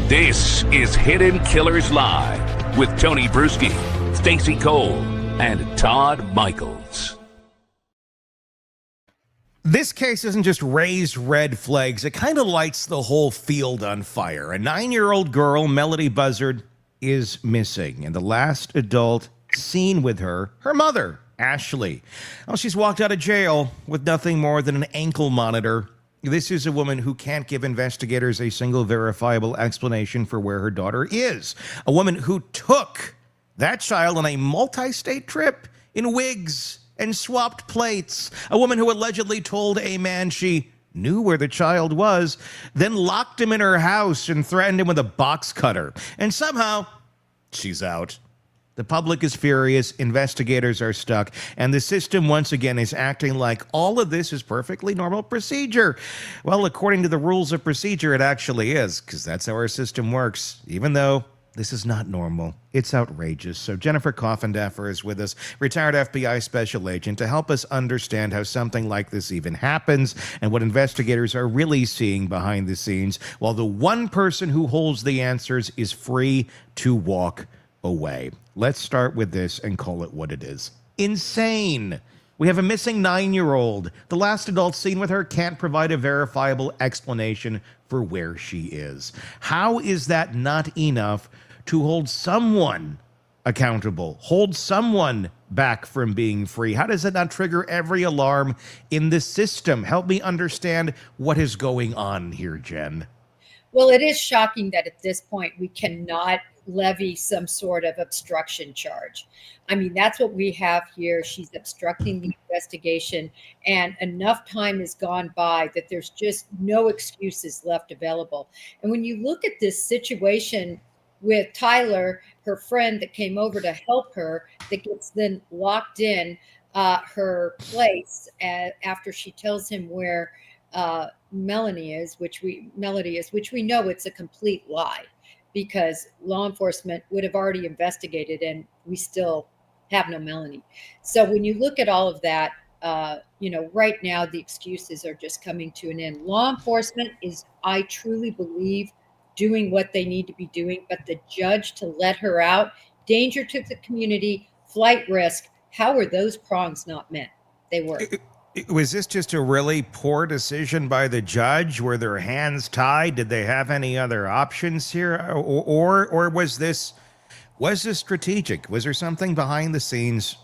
This is Hidden Killers Live with Tony Bruschi, Stacey Cole, and Todd Michaels. This case isn't just raised red flags. It kind of lights the whole field on fire. A 9-year-old girl, Melodee Buzzard, is missing. And the last adult seen with her mother, Ashlee. Well, she's walked out of jail with nothing more than an ankle monitor. This is a woman who can't give investigators a single verifiable explanation for where her daughter is. A woman who took that child on a multi-state trip in wigs and swapped plates. A woman who allegedly told a man she knew where the child was, then locked him in her house and threatened him with a box cutter. And somehow, she's out. The public is furious, investigators are stuck, and the system once again is acting like all of this is perfectly normal procedure. Well, according to the rules of procedure, it actually is, because that's how our system works, even though this is not normal. It's outrageous. So Jennifer Coffindaffer is with us, retired FBI special agent, to help us understand how something like this even happens and what investigators are really seeing behind the scenes, while the one person who holds the answers is free to walk away. Let's start with this and call it what it is. Insane. We have a missing 9-year-old. The last adult seen with her can't provide a verifiable explanation for where she is. How is that not enough to hold someone accountable, hold someone back from being free? How does it not trigger every alarm in the system? Help me understand what is going on here, Jen. Well, it is shocking that at this point we cannot levy some sort of obstruction charge. I mean, that's what we have here. She's obstructing the investigation, and enough time has gone by that there's just no excuses left available. And when you look at this situation with Tyler, her friend that came over to help her, that gets then locked in her place after she tells him where Melodee is, which we know it's a complete lie, because law enforcement would have already investigated and we still have no Melodee. So when you look at all of that, right now the excuses are just coming to an end. Law enforcement is, I truly believe, doing what they need to be doing, but the judge to let her out, danger to the community, flight risk, how were those prongs not met? They were. Was this just a really poor decision by the judge? Were their hands tied? Did they have any other options here? Or was this strategic? Was there something behind the scenes,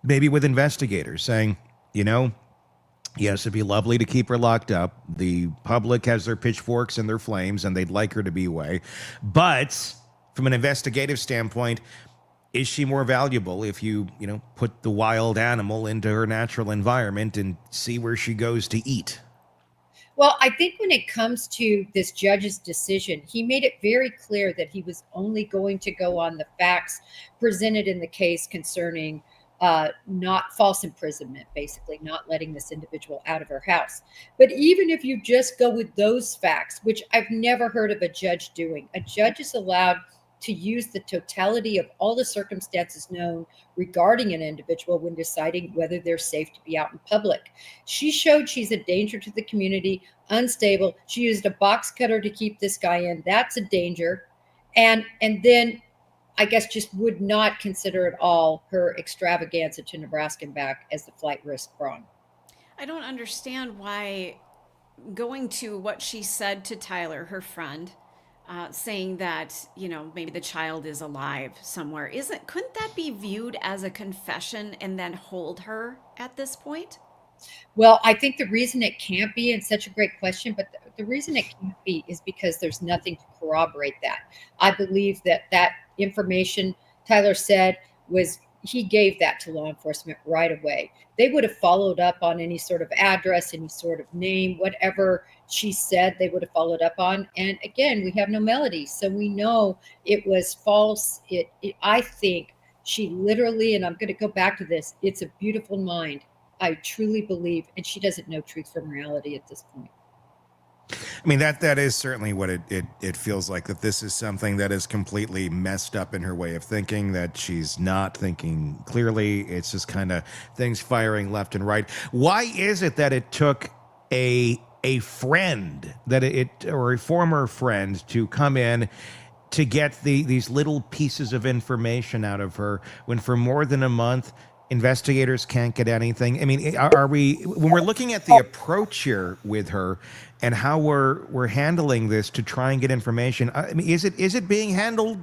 maybe with investigators saying, yes, it'd be lovely to keep her locked up. The public has their pitchforks and their flames, and they'd like her to be away. But from an investigative standpoint, is she more valuable if you put the wild animal into her natural environment and see where she goes to eat? Well, I think when it comes to this judge's decision, he made it very clear that he was only going to go on the facts presented in the case concerning not false imprisonment, basically not letting this individual out of her house. But even if you just go with those facts, which I've never heard of a judge doing, a judge is allowed to use the totality of all the circumstances known regarding an individual when deciding whether they're safe to be out in public. She showed she's a danger to the community, unstable. She used a box cutter to keep this guy in. That's a danger. And then I guess just would not consider at all her extravaganza to Nebraska and back as the flight risk prong. I don't understand why going to what she said to Tyler, her friend, saying that, maybe the child is alive somewhere. Couldn't that be viewed as a confession and then hold her at this point? Well, I think the reason it can't be, and such a great question, but the reason it can't be is because there's nothing to corroborate that. I believe that information Tyler said he gave that to law enforcement right away. They would have followed up on any sort of address, any sort of name, whatever she said they would have followed up on. And again, we have no Melodee, so we know it was false. I think she literally, and I'm going to go back to this, it's a beautiful mind. I truly believe, and she doesn't know truth from reality at this point. I mean, that is certainly what it feels like, that this is something that is completely messed up in her way of thinking, that she's not thinking clearly. It's just kind of things firing left and right. Why is it that it took a a friend or a former friend to come in to get these little pieces of information out of her when for more than a month investigators can't get anything. I mean, are we, when we're looking at the approach here with her and how we're handling this to try and get information, I mean, is it being handled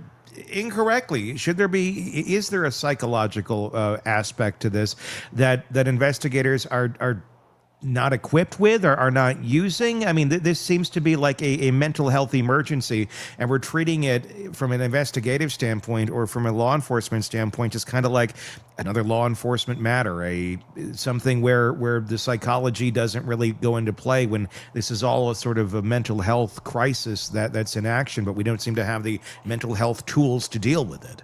incorrectly? Is there a psychological aspect to this that investigators are not equipped with or are not using? I mean, this seems to be like a mental health emergency, and we're treating it from an investigative standpoint or from a law enforcement standpoint just kind of like another law enforcement matter, something where the psychology doesn't really go into play when this is all a sort of a mental health crisis that's in action, but we don't seem to have the mental health tools to deal with it.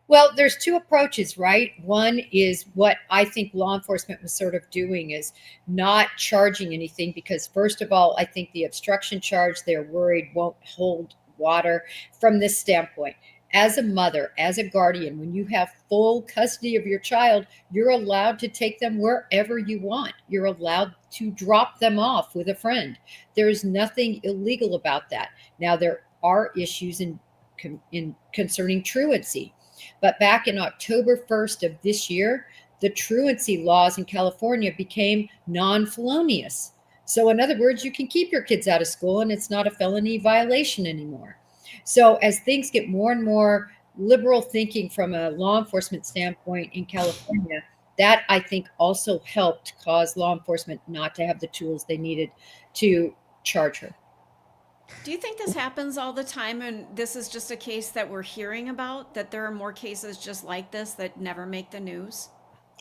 Well, there's two approaches, right? One is what I think law enforcement was sort of doing is not charging anything because, first of all, I think the obstruction charge they're worried won't hold water from this standpoint. As a mother, as a guardian, when you have full custody of your child, you're allowed to take them wherever you want. You're allowed to drop them off with a friend. There's nothing illegal about that. Now, there are issues in concerning truancy. But back in October 1st of this year, the truancy laws in California became non-felonious. So in other words, you can keep your kids out of school and it's not a felony violation anymore. So as things get more and more liberal thinking from a law enforcement standpoint in California, that I think also helped cause law enforcement not to have the tools they needed to charge her. Do you think this happens all the time and this is just a case that we're hearing about, that there are more cases just like this that never make the news?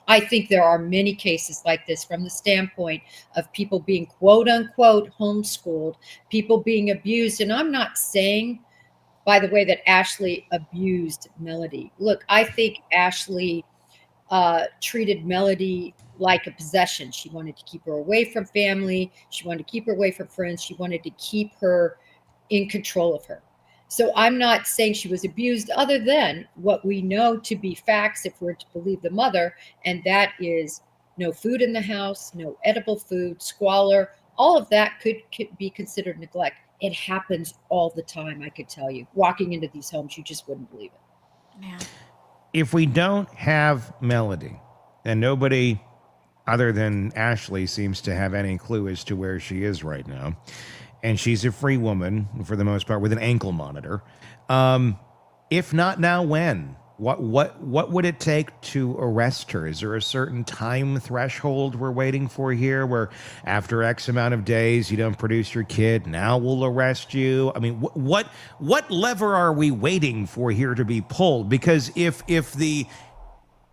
I think there are many cases like this from the standpoint of people being quote unquote homeschooled, people being abused. And I'm not saying, by the way, that Ashlee abused Melodee. Look, I think Ashlee treated Melodee like a possession. She wanted to keep her away from family. She wanted to keep her away from friends. She wanted to keep her in control of her. So I'm not saying she was abused other than what we know to be facts, if we're to believe the mother, and that is no food in the house, no edible food, squalor, all of that could be considered neglect. It happens all the time, I could tell you. Walking into these homes, you just wouldn't believe it. Yeah. If we don't have Melodee, and nobody other than Ashlee seems to have any clue as to where she is right now, and she's a free woman for the most part with an ankle monitor. If not now, when? What would it take to arrest her? Is there a certain time threshold we're waiting for here, where after X amount of days you don't produce your kid, now we'll arrest you? I mean, what lever are we waiting for here to be pulled? Because if the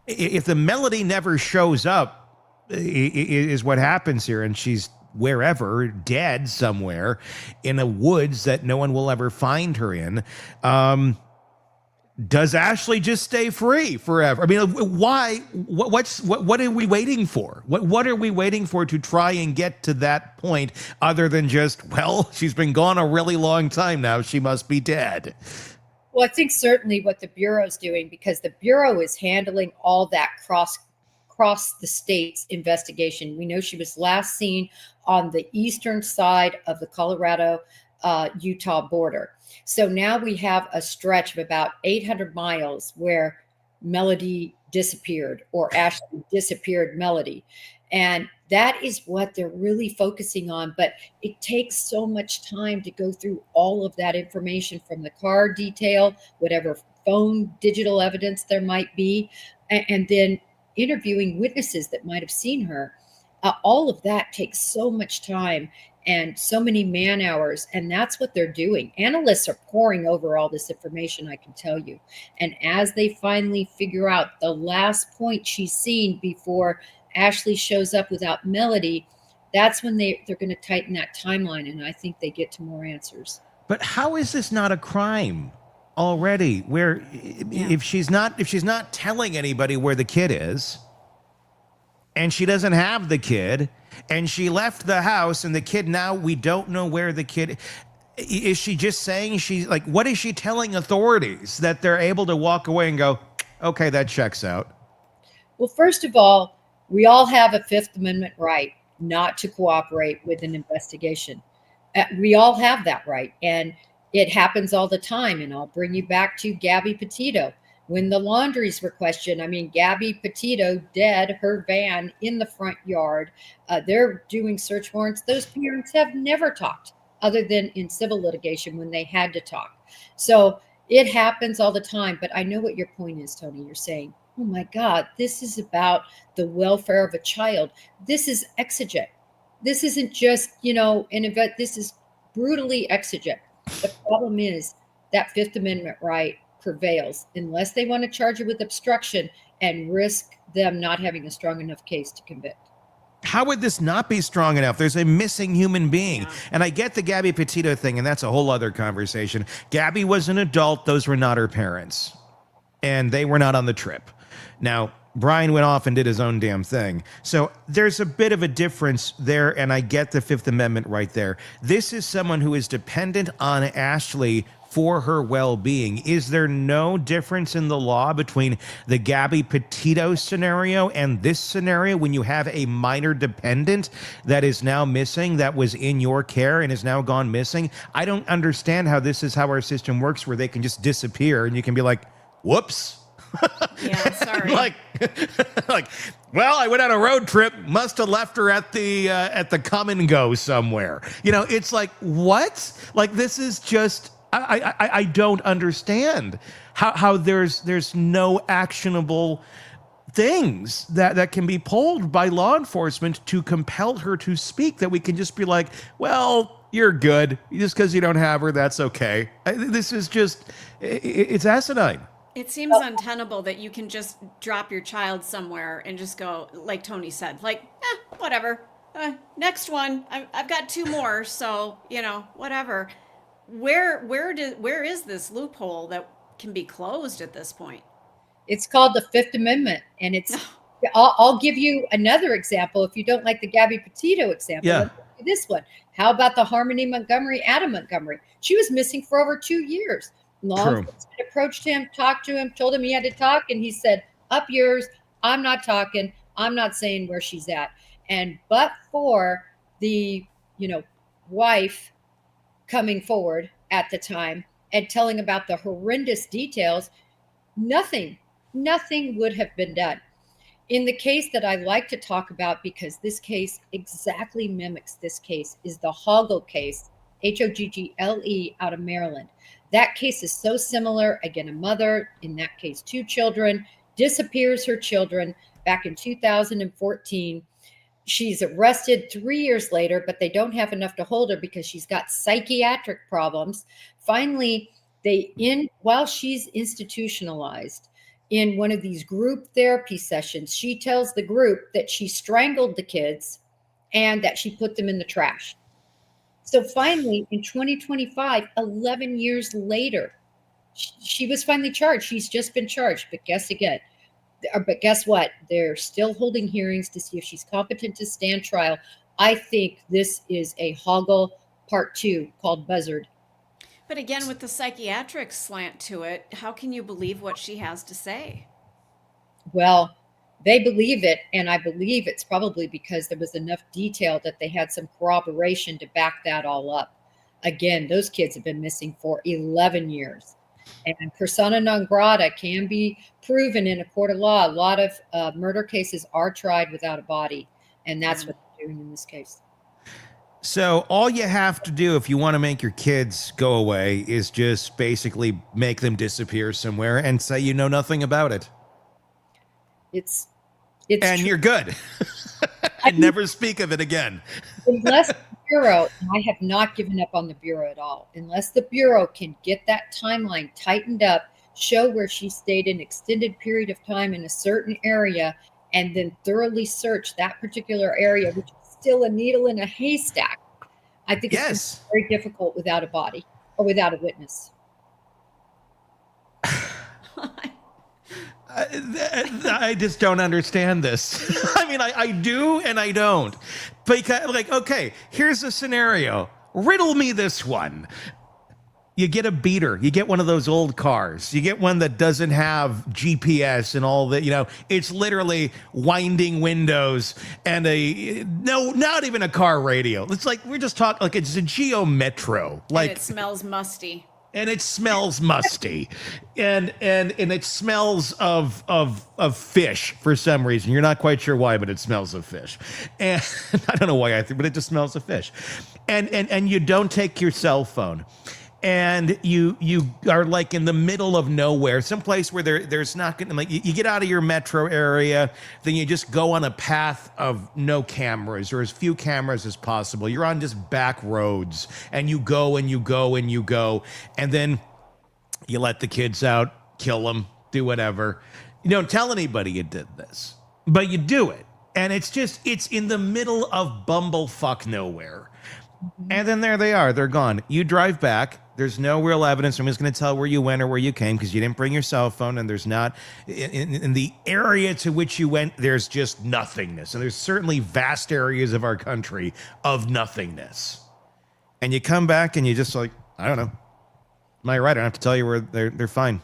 Melodee never shows up, is what happens here, and she's wherever, dead somewhere in a woods that no one will ever find her in, does Ashlee just stay free forever? I mean, why? What are we waiting for? What are we waiting for to try and get to that point, other than just, well, she's been gone a really long time now, she must be dead? Well, I think certainly what the Bureau's doing, because the Bureau is handling all that cross the state's investigation. We know she was last seen on the eastern side of the Colorado-Utah border. So now we have a stretch of about 800 miles where Melodee disappeared, or Ashlee disappeared Melodee. And that is what they're really focusing on. But it takes so much time to go through all of that information, from the car detail, whatever phone digital evidence there might be, and then interviewing witnesses that might have seen her. All of that takes so much time and so many man hours, and that's what they're doing. Analysts are poring over all this information, I can tell you. And as they finally figure out the last point she's seen before Ashlee shows up without Melodee, that's when they're going to tighten that timeline, and I think they get to more answers. But how is this not a crime already? Where if she's not telling anybody where the kid is, and she doesn't have the kid, and she left the house, and the kid, now we don't know where the kid is. She just saying, she's like, what is she telling authorities that they're able to walk away and go, okay, that checks out? Well, first of all, we all have a Fifth Amendment right not to cooperate with an investigation. We all have that right. And it happens all the time. And I'll bring you back to Gabby Petito. When the laundries were questioned, I mean, Gabby Petito dead, her van in the front yard. They're doing search warrants. Those parents have never talked other than in civil litigation when they had to talk. So it happens all the time. But I know what your point is, Tony. You're saying, oh my God, this is about the welfare of a child. This is exigent. This isn't just, an event. This is brutally exigent. The problem is that Fifth Amendment right prevails unless they want to charge you with obstruction and risk them not having a strong enough case to convict. How would this not be strong enough? There's a missing human being. Yeah. And I get the Gabby Petito thing, and that's a whole other conversation. Gabby was an adult. Those were not her parents. And they were not on the trip. Now, Brian went off and did his own damn thing. So there's a bit of a difference there, and I get the Fifth Amendment right there. This is someone who is dependent on Ashlee for her well-being. Is there no difference in the law between the Gabby Petito scenario and this scenario when you have a minor dependent that is now missing, that was in your care and is now gone missing? I don't understand how this is how our system works, where they can just disappear and you can be like, whoops. Yeah, sorry. like, well, I went on a road trip, must have left her at the come and go somewhere. It's like, what? Like, this is just, I don't understand how there's no actionable things that can be pulled by law enforcement to compel her to speak, that we can just be like, well, you're good. Just because you don't have her, that's okay. This is just, it's asinine. It seems untenable that you can just drop your child somewhere and just go, like Tony said, whatever. Next one. I've got 2 more, so, whatever. Where is this loophole that can be closed at this point? It's called the Fifth Amendment, and it's. I'll give you another example. If you don't like the Gabby Petito example, yeah. This one. How about the Harmony Montgomery, Adam Montgomery? She was missing for over 2 years. Law enforcement approached him, talked to him, told him he had to talk, and he said, up yours, I'm not talking, I'm not saying where she's at. And but for the, wife coming forward at the time and telling about the horrendous details, nothing would have been done. In the case that I like to talk about, because this case exactly mimics this case, is the Hoggle case, Hoggle, out of Maryland. That case is so similar. Again, a mother, in that case 2 children, disappears her children back in 2014. She's arrested 3 years later, but they don't have enough to hold her because she's got psychiatric problems. Finally, while she's institutionalized in one of these group therapy sessions, she tells the group that she strangled the kids and that she put them in the trash. So finally, in 2025, 11 years later, she was finally charged. She's just been charged. But guess what? They're still holding hearings to see if she's competent to stand trial. I think this is a Hoggle Part 2 called Buzzard. But again, with the psychiatric slant to it, how can you believe what she has to say? Well, they believe it, and I believe it's probably because there was enough detail that they had some corroboration to back that all up. Again, those kids have been missing for 11 years. And persona non grata can be proven in a court of law. A lot of murder cases are tried without a body, and that's what they're doing in this case. So all you have to do if you want to make your kids go away is just basically make them disappear somewhere and say you know nothing about it. It's and you're good. And never speak of it again. Unless the Bureau, and I have not given up on the Bureau at all, unless the Bureau can get that timeline tightened up, show where she stayed an extended period of time in a certain area, and then thoroughly search that particular area, which is still a needle in a haystack. I think it's very difficult without a body or without a witness. I just don't understand this. I mean, I do and I don't. Because, okay, here's a scenario. Riddle me this one. You get a beater. You get one of those old cars. You get one that doesn't have GPS and all that. It's literally winding windows and not even a car radio. It's like we're just talking like it's a Geo Metro. Like And it smells musty. And it smells musty, and it smells of fish for some reason. You're not quite sure why, but it smells of fish, and I don't know why but it just smells of fish, and you don't take your cell phone, and you are like in the middle of nowhere, someplace where there's not gonna you get out of your metro area, then you just go on a path of no cameras or as few cameras as possible. You're on just back roads, and you go and you go and you go, and then you let the kids out, kill them, do whatever. You don't tell anybody you did this, but you do it, and it's in the middle of bumblefuck nowhere. And then there they are. They're gone. You drive back. There's no real evidence. I'm just going to tell where you went or where you came because you didn't bring your cell phone. And there's not, in the area to which you went, there's just nothingness. And there's certainly vast areas of our country of nothingness. And you come back and you just like, I don't know. Am I right? I don't have to tell you where they're fine.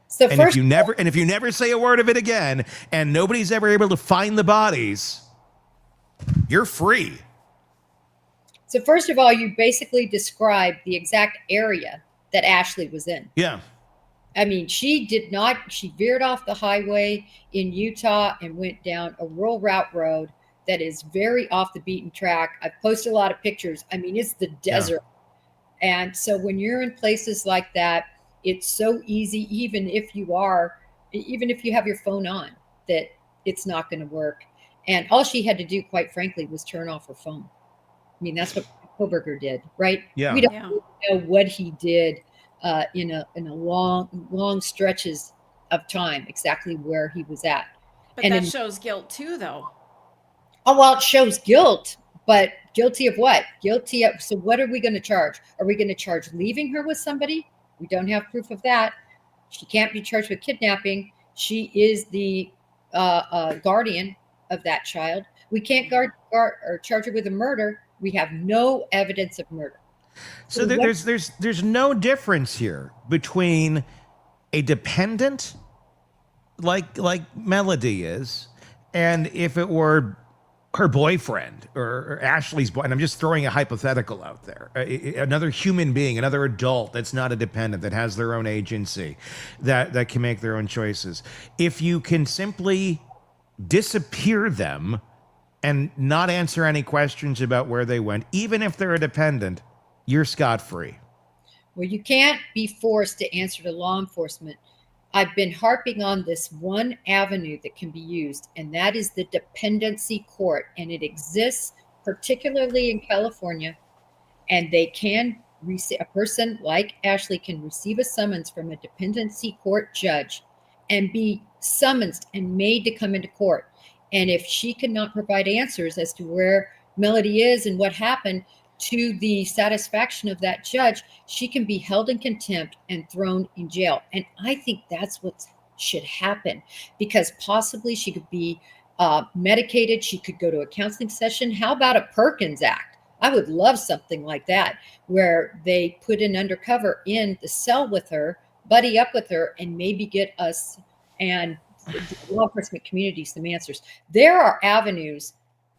So and if you never say a word of it again, and nobody's ever able to find the bodies, you're free. So first of all, you basically described the exact area that Ashlee was in. Yeah. I mean, she veered off the highway in Utah and went down a rural road that is very off the beaten track. I've posted a lot of pictures. I mean, it's the desert. Yeah. And so when you're in places like that, it's so easy, even if you have your phone on, that it's not going to work. And all she had to do, quite frankly, was turn off her phone. I mean, that's what Koberger did, right? Yeah. We don't know what he did in a long stretches of time, exactly where he was at. But that shows guilt too, though. Oh, well, it shows guilt, but guilty of what? So what are we going to charge? Are we going to charge leaving her with somebody? We don't have proof of that. She can't be charged with kidnapping. She is the guardian of that child. We can't charge her with a murder. We have no evidence of murder. So there's no difference here between a dependent like Melodee is, and if it were her boyfriend or Ashlee's boy. And I'm just throwing a hypothetical out there. Another human being, another adult that's not a dependent, that has their own agency, that can make their own choices. If you can simply disappear them and not answer any questions about where they went, even if they're a dependent, you're scot-free. Well, you can't be forced to answer to law enforcement. I've been harping on this one avenue that can be used, and that is the dependency court. And it exists particularly in California, and they can receive, a person like Ashlee can receive a summons from a dependency court judge and be summoned and made to come into court. And if she cannot provide answers as to where Melodee is and what happened to the satisfaction of that judge, she can be held in contempt and thrown in jail. And I think that's what should happen, because possibly she could be medicated. She could go to a counseling session. How about a Perkins Act? I would love something like that, where they put an undercover in the cell with her, buddy up with her, and maybe get us and the law enforcement community some answers. There are avenues.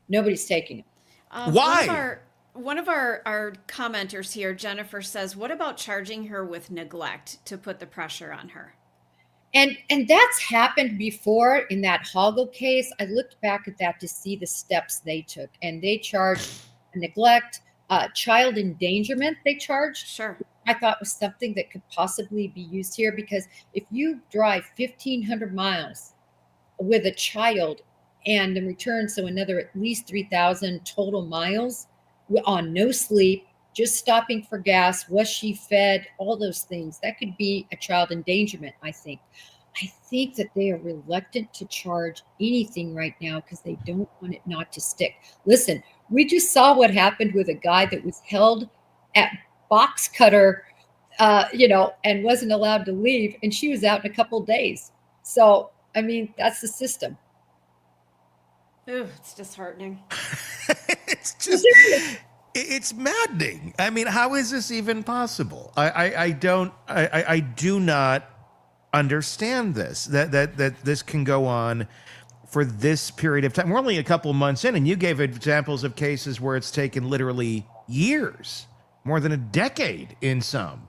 Nobody's taking them. Why? One of our commenters here, Jennifer, says, what about charging her with neglect to put the pressure on her? And that's happened before in that Hoggle case. I looked back at that to see the steps they took, and they charged neglect, child endangerment. They charged. Sure. I thought was something that could possibly be used here, because if you drive 1,500 miles with a child and then return, so another at least 3,000 total miles on no sleep, just stopping for gas, was she fed, all those things, that could be a child endangerment, I think. I think that they are reluctant to charge anything right now because they don't want it not to stick. Listen, we just saw what happened with a guy that was held at box cutter, and wasn't allowed to leave, and she was out in a couple of days. So, I mean, that's the system. Ooh, it's disheartening. It's maddening. I mean, how is this even possible? I do not understand this, that this can go on for this period of time. We're only a couple months in, and you gave examples of cases where it's taken literally years, more than a decade in some,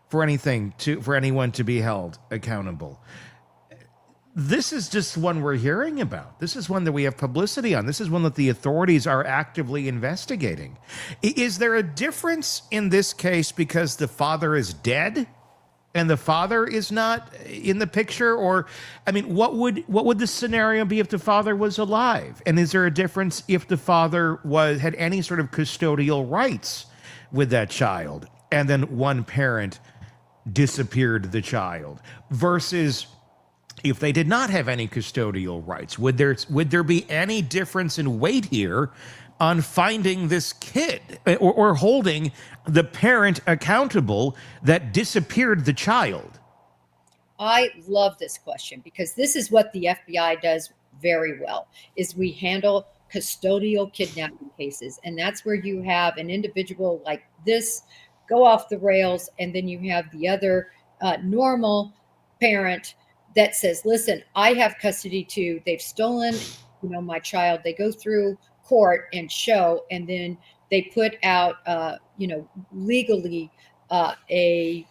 for anyone to be held accountable. This is just one we're hearing about. This is one that we have publicity on. This is one that the authorities are actively investigating. Is there a difference in this case because the father is dead and the father is not in the picture? Or, I mean, what would the scenario be if the father was alive? And is there a difference if the father had any sort of custodial rights with that child, and then one parent disappeared the child, versus if they did not have any custodial rights? Would there be any difference in weight here on finding this kid, or holding the parent accountable that disappeared the child? I love this question, because this is what the FBI does very well, is we handle custodial kidnapping cases. And that's where you have an individual like this go off the rails, and then you have the other normal parent that says, listen, I have custody too. They've stolen, my child. They go through court and show, and then they put out, legally a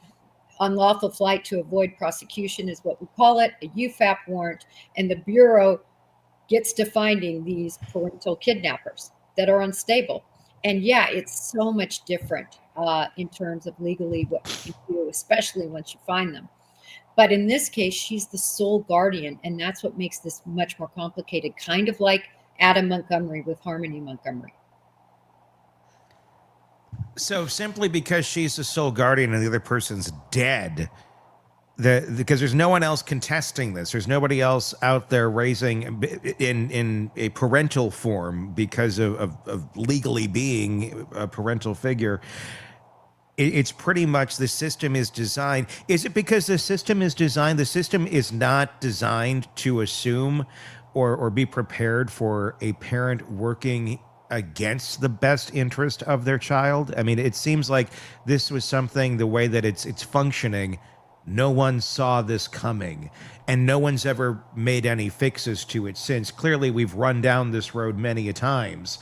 unlawful flight to avoid prosecution is what we call it, a UFAP warrant, and the Bureau gets to finding these parental kidnappers that are unstable. And yeah, it's so much different in terms of legally what you can do, especially once you find them. But in this case, she's the sole guardian, and that's what makes this much more complicated, kind of like Adam Montgomery with Harmony Montgomery. So simply because she's the sole guardian and the other person's dead, because there's no one else contesting this, there's nobody else out there raising in a parental form because of legally being a parental figure, it's pretty much the system is designed. Is it because the system is designed? The system is not designed to assume or be prepared for a parent working against the best interest of their child. I mean, it seems like this was something, the way that it's functioning, no one saw this coming, and no one's ever made any fixes to it since. Clearly, we've run down this road many a times,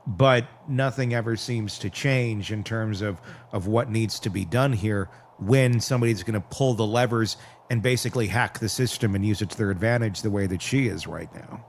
but nothing ever seems to change in terms of what needs to be done here when somebody's going to pull the levers and basically hack the system and use it to their advantage the way that she is right now.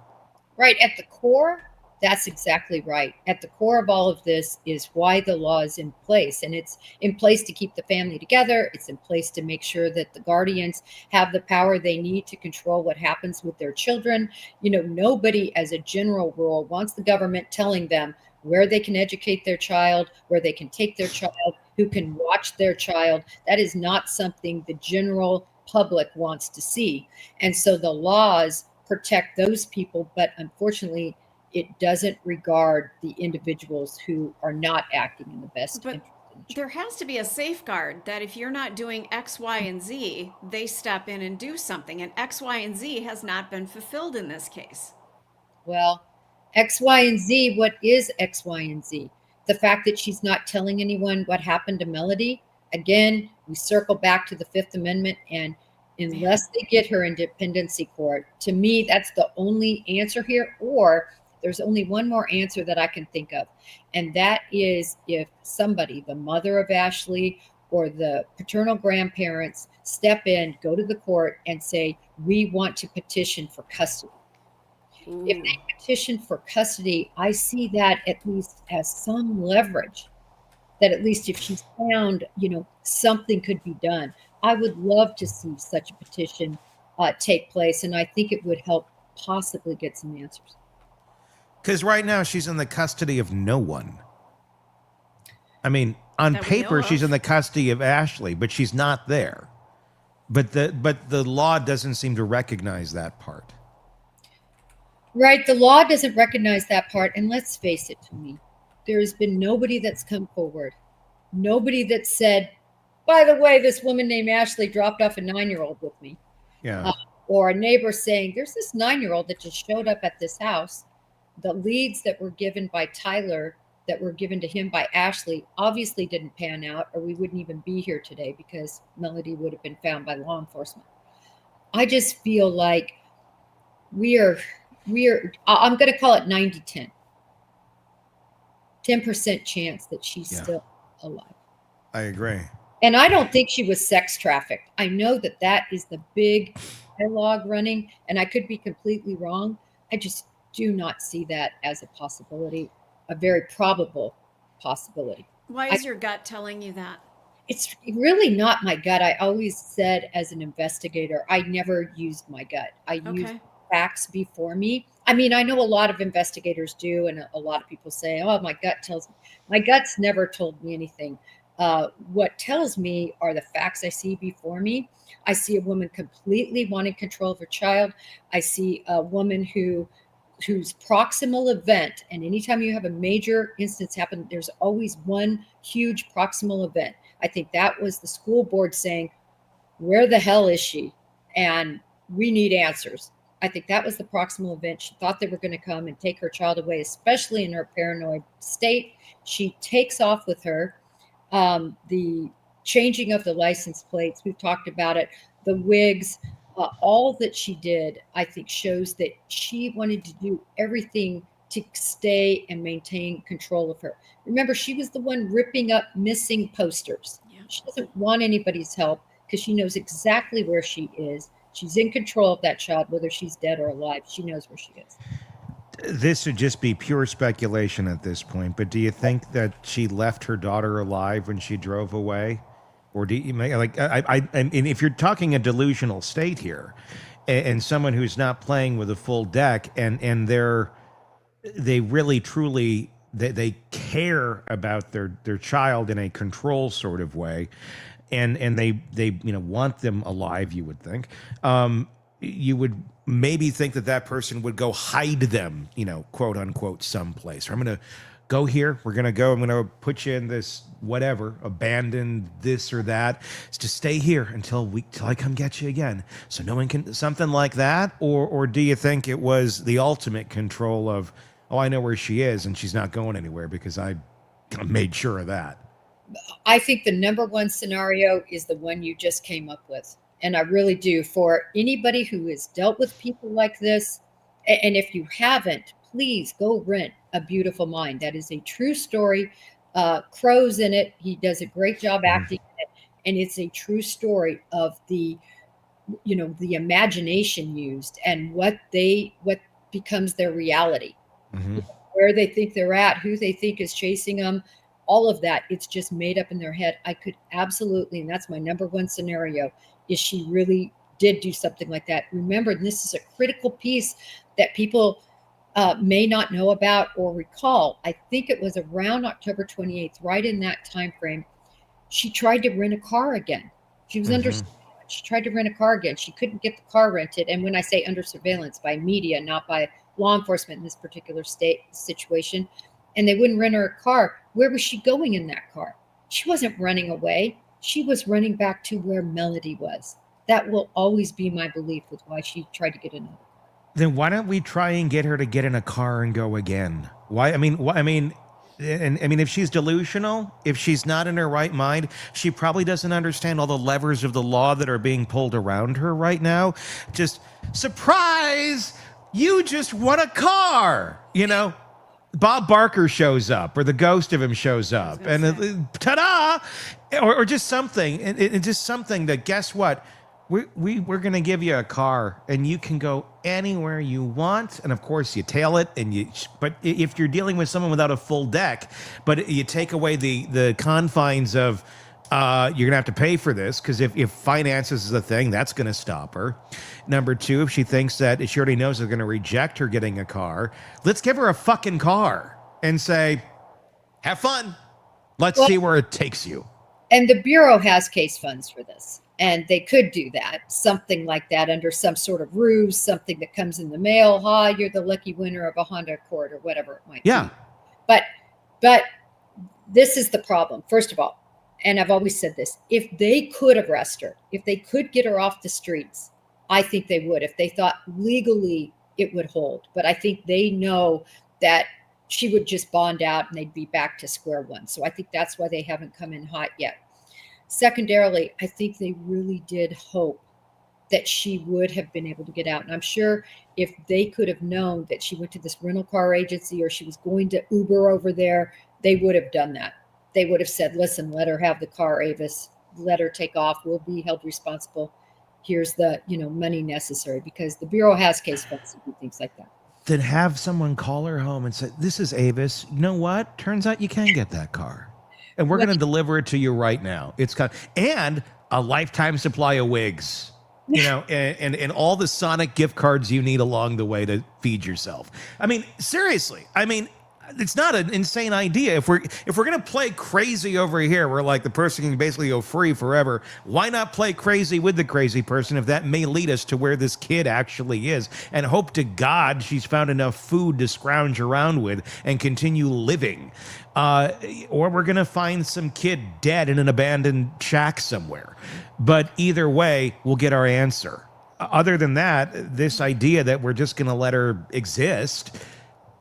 Right. At the core, that's exactly right. At the core of all of this is why the law is in place. And it's in place to keep the family together. It's in place to make sure that the guardians have the power they need to control what happens with their children. Nobody, as a general rule, wants the government telling them where they can educate their child, where they can take their child, who can watch their child. That is not something the general public wants to see. And so the laws protect those people, but unfortunately, it doesn't regard the individuals who are not acting in the best interest. There has to be a safeguard that if you're not doing X, Y, and Z, they step in and do something. And X, Y, and Z has not been fulfilled in this case. Well, X, Y, and Z, what is X, Y, and Z? The fact that she's not telling anyone what happened to Melodee. Again, we circle back to the Fifth Amendment, and unless they get her in dependency court, to me, that's the only answer here. Or there's only one more answer that I can think of, and that is if somebody, the mother of Ashlee or the paternal grandparents, step in, go to the court and say, we want to petition for custody. Ooh. If they petition for custody, I see that at least as some leverage, that at least if she's found, something could be done. I would love to see such a petition take place, and I think it would help possibly get some answers. Because right now she's in the custody of no one. I mean, on paper, she's in the custody of Ashlee, but she's not there. But the law doesn't seem to recognize that part. Right. The law doesn't recognize that part. And let's face it, Tony, there has been nobody that's come forward. Nobody that said, by the way, this woman named Ashlee dropped off a 9-year-old with me. Yeah. Or a neighbor saying, there's this 9-year-old that just showed up at this house. The leads that were given by Tyler that were given to him by Ashlee obviously didn't pan out, or we wouldn't even be here today because Melodee would have been found by law enforcement. I just feel like we're I'm going to call it 90-10. 10% chance that she's still alive. I agree. And I don't think she was sex trafficked. I know that that is the big dialogue running, and I could be completely wrong. I just do not see that as a possibility, a very probable possibility. Why is your gut telling you that? It's really not my gut. I always said, as an investigator, I never used my gut. I used facts before me. I mean, I know a lot of investigators do, and a lot of people say, oh, my gut tells me. My gut's never told me anything. What tells me are the facts I see before me. I see a woman completely wanting control of her child. I see a woman whose proximal event, and anytime you have a major instance happen, there's always one huge proximal event. I think that was the school board saying, where the hell is she? And we need answers. I think that was the proximal event. She thought they were going to come and take her child away, especially in her paranoid state. She takes off with her. The changing of the license plates, we've talked about it, the wigs, all that she did, I think, shows that she wanted to do everything to stay and maintain control of her. Remember, she was the one ripping up missing posters. Yeah. She doesn't want anybody's help because she knows exactly where she is. She's in control of that child, whether she's dead or alive. She knows where she is. This would just be pure speculation at this point, but do you think that she left her daughter alive when she drove away? Or do you like, I mean, if you're talking a delusional state here, and someone who's not playing with a full deck, and they really truly they care about their child in a control sort of way, and they want them alive, you would think, you would maybe think that person would go hide them, quote unquote, someplace. Or I'm going to go here. I'm going to put you in this whatever, abandoned this or that. It's to stay here until I come get you again. So no one can, something like that. Or do you think it was the ultimate control of, oh, I know where she is and she's not going anywhere because I made sure of that? I think the number one scenario is the one you just came up with. And I really do. For anybody who has dealt with people like this, and if you haven't, please go rent A Beautiful Mind. That is a true story. Crow's in it. He does a great job acting in it. And it's a true story of the imagination used and what becomes their reality, where they think they're at, who they think is chasing them, all of that. It's just made up in their head. I could absolutely, and that's my number one scenario, is she really did do something like that. Remember, this is a critical piece that people may not know about or recall. I think it was around October 28th, right in that time frame, she tried to rent a car again. She was under surveillance. She tried to rent a car again. She couldn't get the car rented. And when I say under surveillance, by media, not by law enforcement in this particular situation, and they wouldn't rent her a car. Where was she going in that car? She wasn't running away. She was running back to where Melodee was. That will always be my belief with why she tried to get another car. Then why don't we try and get her to get in a car and go again? Why? I mean, if she's delusional, if she's not in her right mind, she probably doesn't understand all the levers of the law that are being pulled around her right now. Just surprise! You just won a car, Bob Barker shows up, or the ghost of him shows up, and ta-da! Or just something, and just something that, guess what? We're going to give you a car, and you can go anywhere you want. And of course, you tail it, but if you're dealing with someone without a full deck, but you take away the confines of, you're going to have to pay for this, because if finances is a thing, that's going to stop her. Number two, if she thinks that she already knows they're going to reject her getting a car, let's give her a fucking car and say, have fun. Let's see where it takes you. And the Bureau has case funds for this. And they could do that, something like that, under some sort of ruse, something that comes in the mail. You're the lucky winner of a Honda Accord or whatever it might be. But this is the problem. First of all, and I've always said this, if they could arrest her, if they could get her off the streets, I think they would. If they thought legally it would hold. But I think they know that she would just bond out and they'd be back to square one. So I think that's why they haven't come in hot yet. Secondarily, I think they really did hope that she would have been able to get out. And I'm sure if they could have known that she went to this rental car agency or she was going to Uber over there, they would have done that. They would have said, listen, let her have the car, Avis, let her take off. We'll be held responsible. Here's the, money necessary, because the Bureau has case files to do things like that. Then have someone call her home and say, this is Avis. You know what? Turns out you can get that car. And we're going to deliver it to you right now. And a lifetime supply of wigs, and all the Sonic gift cards you need along the way to feed yourself. I mean, seriously. I mean, it's not an insane idea. If we're going to play crazy over here, where like the person can basically go free forever, why not play crazy with the crazy person if that may lead us to where this kid actually is, and hope to God she's found enough food to scrounge around with and continue living. Or we're going to find some kid dead in an abandoned shack somewhere. But either way, we'll get our answer. Other than that, this idea that we're just going to let her exist,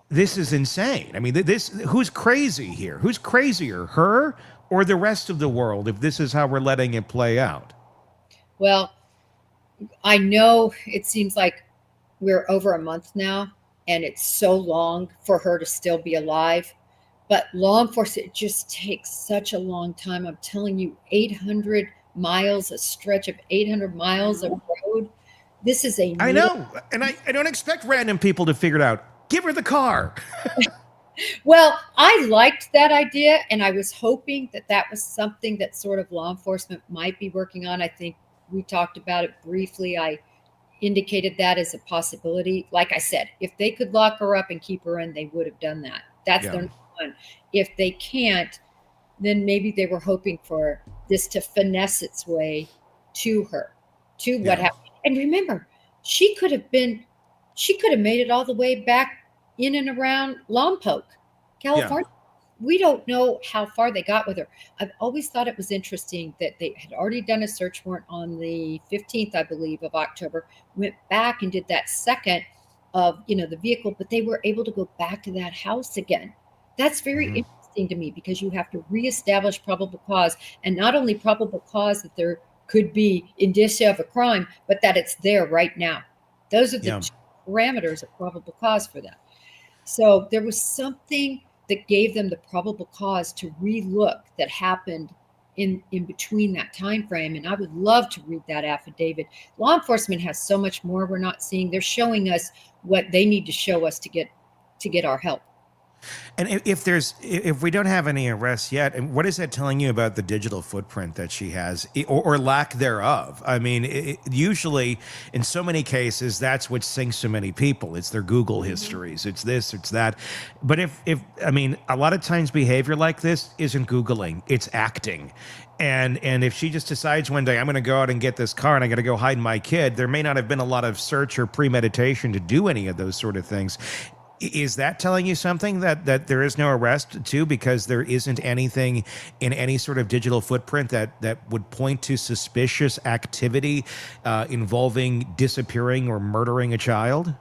this is insane. I mean, who's crazy here? Who's crazier, her or the rest of the world, if this is how we're letting it play out? Well, I know it seems like we're over a month now, and it's so long for her to still be alive. But law enforcement, it just takes such a long time. I'm telling you, 800 miles, a stretch of 800 miles of road. This is I know. And I don't expect random people to figure it out. Give her the car. Well, I liked that idea, and I was hoping that was something that sort of law enforcement might be working on. I think we talked about it briefly. I indicated that as a possibility. Like I said, if they could lock her up and keep her in, they would have done that. That's their number one. If they can't, then maybe they were hoping for this to finesse its way to her, to what happened. And remember, she could have made it all the way back in and around Lompoc, California. Yeah. We don't know how far they got with her. I've always thought it was interesting that they had already done a search warrant on the 15th, I believe, of October, went back and did that second of, the vehicle, but they were able to go back to that house again. That's very interesting to me, because you have to reestablish probable cause, and not only probable cause that there could be indicia of a crime, but that it's there right now. Those are the two parameters of probable cause for that. So there was something that gave them the probable cause to relook that happened in between that time frame. And I would love to read that affidavit. Law enforcement has so much more we're not seeing. They're showing us what they need to show us to get our help. And if we don't have any arrests yet, and what is that telling you about the digital footprint that she has, or lack thereof? I mean, usually in so many cases, that's what sinks so many people. It's their Google histories. It's this, it's that. But a lot of times behavior like this isn't Googling, it's acting. And if she just decides one day, I'm going to go out and get this car and I got to go hide my kid, there may not have been a lot of search or premeditation to do any of those sort of things. Is that telling you something that there is no arrest too, because there isn't anything in any sort of digital footprint that would point to suspicious activity involving disappearing or murdering a child?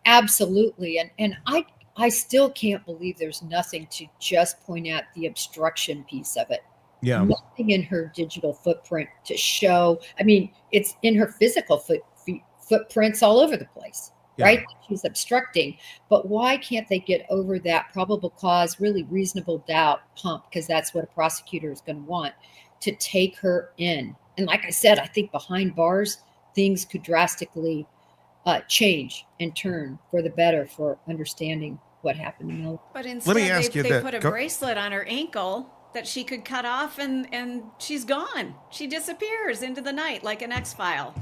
Absolutely. And I still can't believe there's nothing to just point out the obstruction piece of it. Yeah. Nothing in her digital footprint to show. I mean, it's in her physical footprints all over the place. Yeah. Right? She's obstructing. But why can't they get over that probable cause, really reasonable doubt hump? Because that's what a prosecutor is going to want, to take her in. And like I said, I think behind bars, things could drastically change and turn for the better for understanding what happened. But instead, they put a bracelet on her ankle that she could cut off, and she's gone. She disappears into the night like an X-File.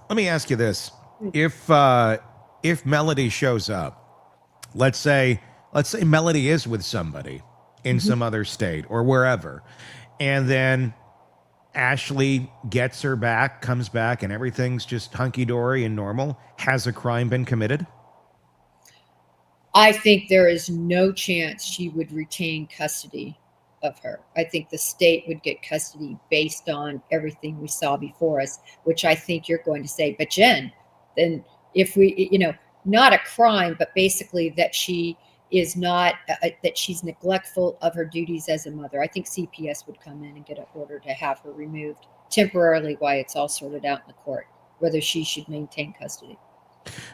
Let me ask you this. If Melodee shows up, let's say Melodee is with somebody in some other state or wherever, and then Ashlee gets her back, comes back, and everything's just hunky-dory and normal, has a crime been committed? I think there is no chance she would retain custody of her. I think the state would get custody based on everything we saw before us, which I think you're going to say, but Jen, then if we, not a crime, but basically that she is not that she's neglectful of her duties as a mother. I think CPS would come in and get an order to have her removed temporarily while it's all sorted out in the court, whether she should maintain custody.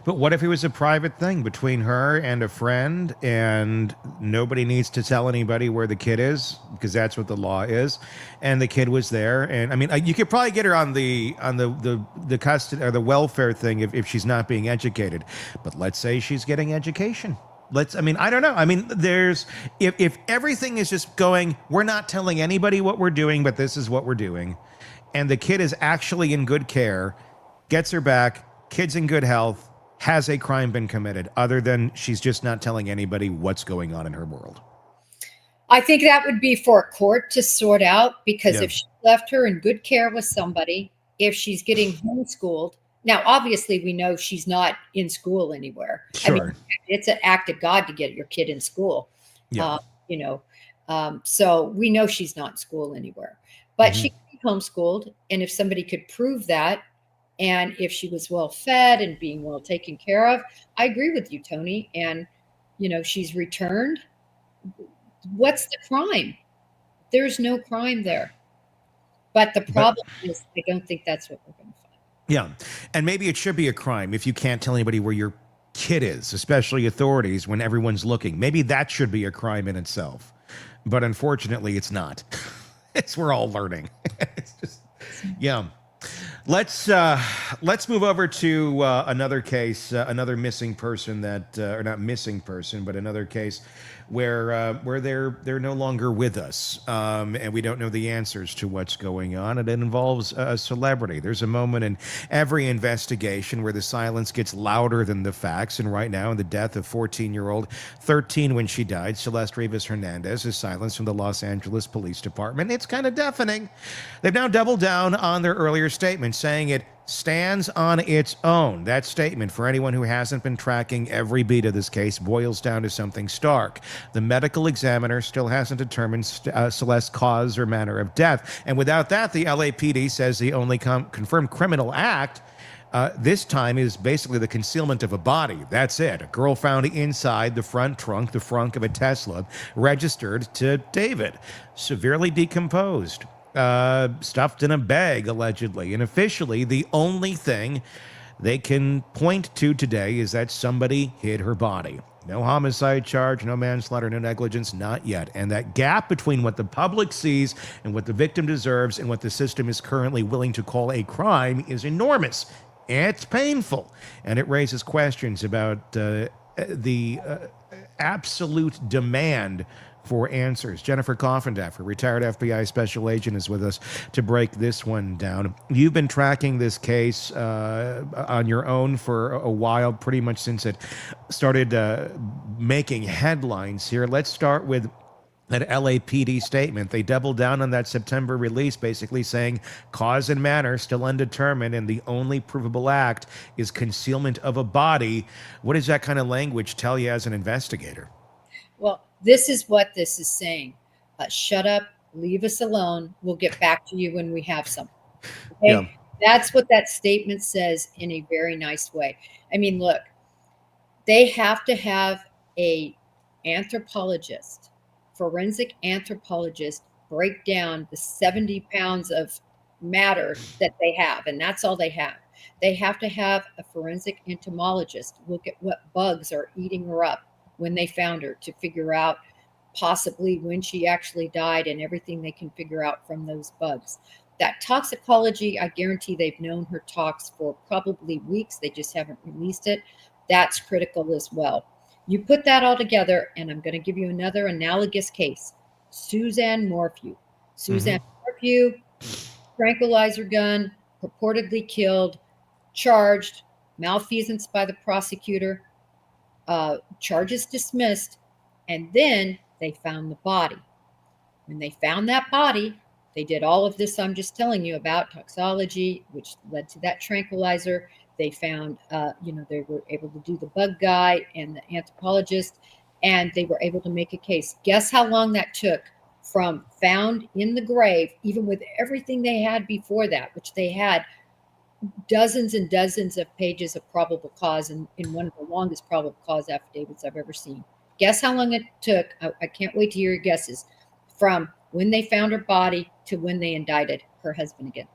But what if it was a private thing between her and a friend, and nobody needs to tell anybody where the kid is because that's what the law is, and the kid was there? And I mean, you could probably get her on the custody or the welfare thing if she's not being educated. But let's say she's getting education. I don't know. I mean, if everything is just going, we're not telling anybody what we're doing, but this is what we're doing, and the kid is actually in good care, gets her back, kid's in good health, has a crime been committed other than she's just not telling anybody what's going on in her world? I think that would be for a court to sort out, because if she left her in good care with somebody, if she's getting homeschooled, now obviously we know she's not in school anywhere. Sure. I mean, it's an act of God to get your kid in school. Yeah. So we know she's not in school anywhere, but she can be homeschooled. And if somebody could prove that, and if she was well fed and being well taken care of, I agree with you, Tony. And, she's returned. What's the crime? There's no crime there. But the problem is, I don't think that's what we're going to find. Yeah. And maybe it should be a crime if you can't tell anybody where your kid is, especially authorities, when everyone's looking. Maybe that should be a crime in itself. But unfortunately, it's not. We're all learning. It's just, yeah. Let's move over to another case, another missing person or not missing person, but another case where they're no longer with us, and we don't know the answers to what's going on. And it involves a celebrity. There's a moment in every investigation where the silence gets louder than the facts. And right now, in the death of 13 when she died, Celeste Rivas Hernandez, is silenced from the Los Angeles Police Department. It's kind of deafening. They've now doubled down on their earlier statement, saying it stands on its own. That statement, for anyone who hasn't been tracking every beat of this case, boils down to something stark. The medical examiner still hasn't determined Celeste's cause or manner of death. And without that, the LAPD says the only confirmed criminal act this time is basically the concealment of a body. That's it. A girl found inside the front trunk of a Tesla, registered to David, severely decomposed. Stuffed in a bag, allegedly. And officially, the only thing they can point to today is that somebody hid her body. No homicide charge, no manslaughter, no negligence, not yet. And that gap between what the public sees and what the victim deserves and what the system is currently willing to call a crime is enormous. It's painful. And it raises questions about the absolute demand for answers. Jennifer Coffindaffer, retired FBI special agent, is with us to break this one down. You've been tracking this case on your own for a while, pretty much since it started making headlines here. Let's start with that LAPD statement. They doubled down on that September release, basically saying cause and manner still undetermined, and the only provable act is concealment of a body. What does that kind of language tell you as an investigator? Well, this is what this is saying. Shut up, leave us alone. We'll get back to you when we have something. Okay? Yeah. That's what that statement says in a very nice way. I mean, look, they have to have a anthropologist, forensic anthropologist, break down the 70 pounds of matter that they have, and that's all they have. They have to have a forensic entomologist look at what bugs are eating her up when they found her, to figure out possibly when she actually died and everything they can figure out from those bugs. That toxicology, I guarantee they've known her tox for probably weeks. They just haven't released it. That's critical as well. You put that all together, and I'm going to give you another analogous case. Suzanne Morphew. Suzanne Morphew, tranquilizer gun, purportedly killed, charged, malfeasance by the prosecutor, charges dismissed, and then they found the body. When they found that body, they did all of this I'm just telling you about, toxology, which led to that tranquilizer. They found, they were able to do the bug guy and the anthropologist, and they were able to make a case. Guess how long that took from found in the grave, even with everything they had before that, which they had dozens and dozens of pages of probable cause, and in one of the longest probable cause affidavits I've ever seen. Guess how long it took? I can't wait to hear your guesses. From when they found her body to when they indicted her husband again.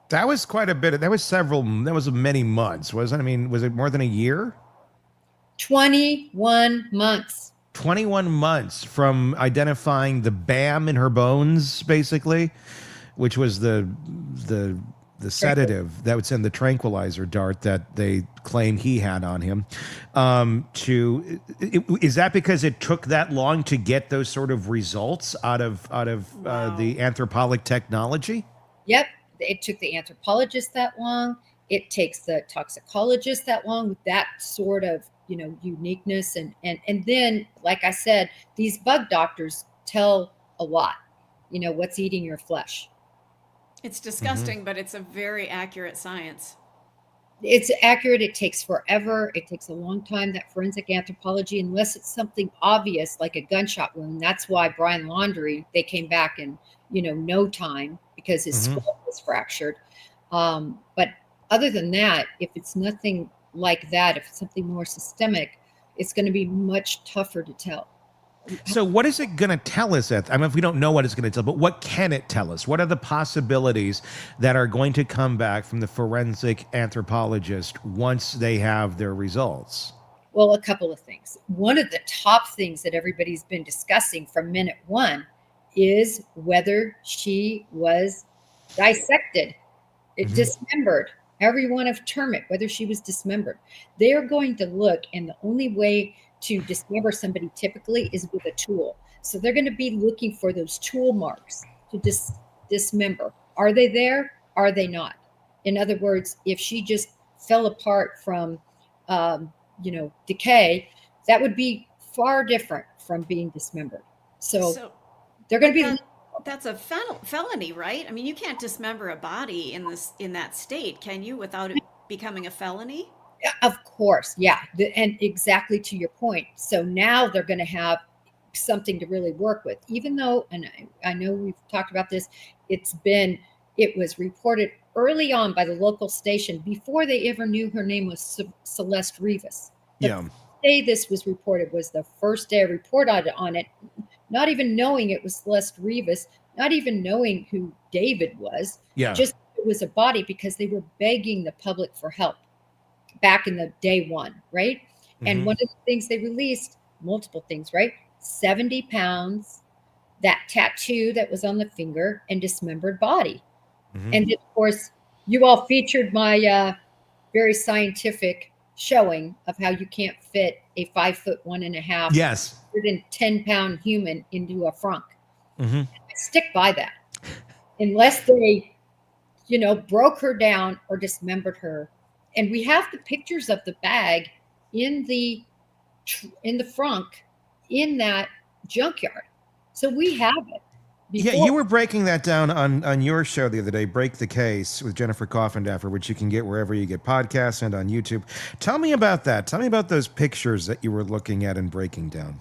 That was quite a bit. That was many months, wasn't it? I mean, was it more than a year? 21 months. 21 months from identifying the BAM in her bones, basically, which was the sedative that would send the tranquilizer dart that they claim he had on him. Is that because it took that long to get those sort of results out of the anthropologic technology? Yep. It took the anthropologist that long. It takes the toxicologist that long with that sort of, uniqueness. And then, like I said, these bug doctors tell a lot, what's eating your flesh. It's disgusting, but it's a very accurate science. It's accurate. It takes forever. It takes a long time, that forensic anthropology, unless it's something obvious like a gunshot wound. That's why Brian Laundrie, they came back in, no time because his skull was fractured. But other than that, if it's nothing like that, if it's something more systemic, it's going to be much tougher to tell. So what is it going to tell us? I mean, if we don't know what it's going to tell, but what can it tell us? What are the possibilities that are going to come back from the forensic anthropologist once they have their results? Well, a couple of things. One of the top things that everybody's been discussing from minute one is whether she was dissected, dismembered, however you want to term it, whether she was dismembered. They are going to look, and the only way to dismember somebody typically is with a tool. So they're going to be looking for those tool marks to dismember. Are they there? Are they not? In other words, if she just fell apart from, decay, that would be far different from being dismembered. So they're going to be. That's a felony, right? I mean, you can't dismember a body in that state, can you, without it becoming a felony? Of course, yeah. And exactly to your point. So now they're going to have something to really work with, even though, and I know we've talked about this, it was reported early on by the local station before they ever knew her name was Celeste Rivas. The day this was reported was the first day I reported on it, not even knowing it was Celeste Rivas, not even knowing who David was. Yeah. Just it was a body because they were begging the public for help back in the day one, right? And one of the things they released, multiple things, right? 70 pounds, that tattoo that was on the finger, and dismembered body. And of course, you all featured my very scientific showing of how you can't fit a 5'1.5", yes, 110-pound human into a frunk. I stick by that, unless they, broke her down or dismembered her. And we have the pictures of the bag in the frunk in that junkyard, so we have it. Yeah, you were breaking that down on your show the other day, Break the Case with Jennifer Coffindaffer, which you can get wherever you get podcasts and on YouTube. Tell me about that. Tell me about those pictures that you were looking at and breaking down.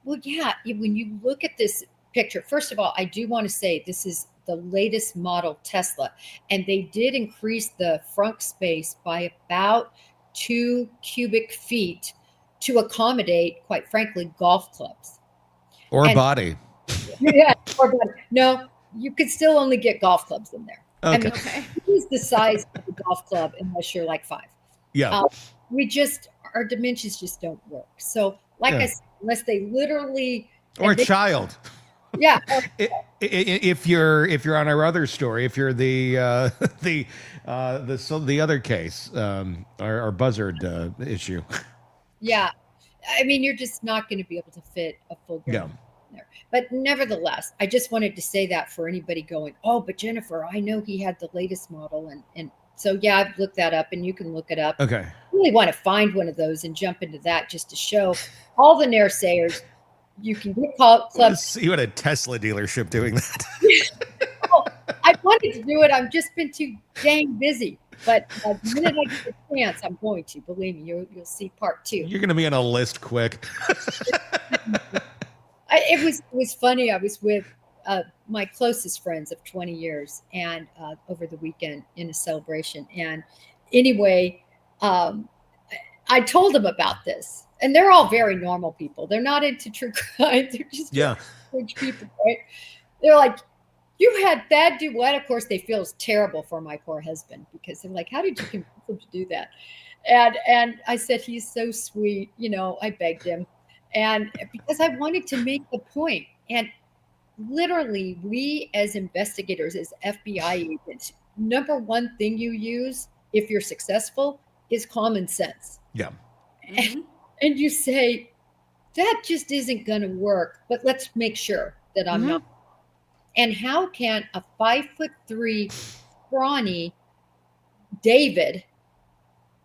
Well, yeah, when you look at this picture, first of all, I do want to say this is the latest model Tesla, and they did increase the frunk space by about 2 cubic feet to accommodate, quite frankly, golf clubs. Or body. Yeah, no, you could still only get golf clubs in there. Okay. I mean, use the size of a golf club unless you're like 5. Yeah. Our dimensions just don't work. So, like I said, unless they literally. Or a child. Yeah. If you're on our other story, if you're the other case, our Buzzard issue. Yeah, I mean, you're just not going to be able to fit a full grown in there. But nevertheless, I just wanted to say that for anybody going, oh, but Jennifer, I know he had the latest model, and so yeah, I've looked that up, and you can look it up. Okay. I really want to find one of those and jump into that just to show all the naysayers. You can get clubs. Let's see what a Tesla dealership doing that. Well, I wanted to do it. I've just been too dang busy. But the minute I get a chance, I'm going to. Believe me, you'll see part 2. You're going to be on a list quick. It was funny. I was with my closest friends of 20 years and over the weekend in a celebration. And anyway, I told them about this. and they're all very normal people. They're not into true crime. They're just Yeah. rich people, right? They're like, you had Thad do what? Of course, they feel terrible for my poor husband because they're like, how did you convince him to do that? And I said, he's so sweet. You know, I begged him. And because I wanted to make the point. And literally, we as investigators, as FBI agents, number one thing you use if you're successful is common sense. Yeah. And you say, that just isn't going to work, but let's make sure that I'm not. And how can a 5'3" scrawny David,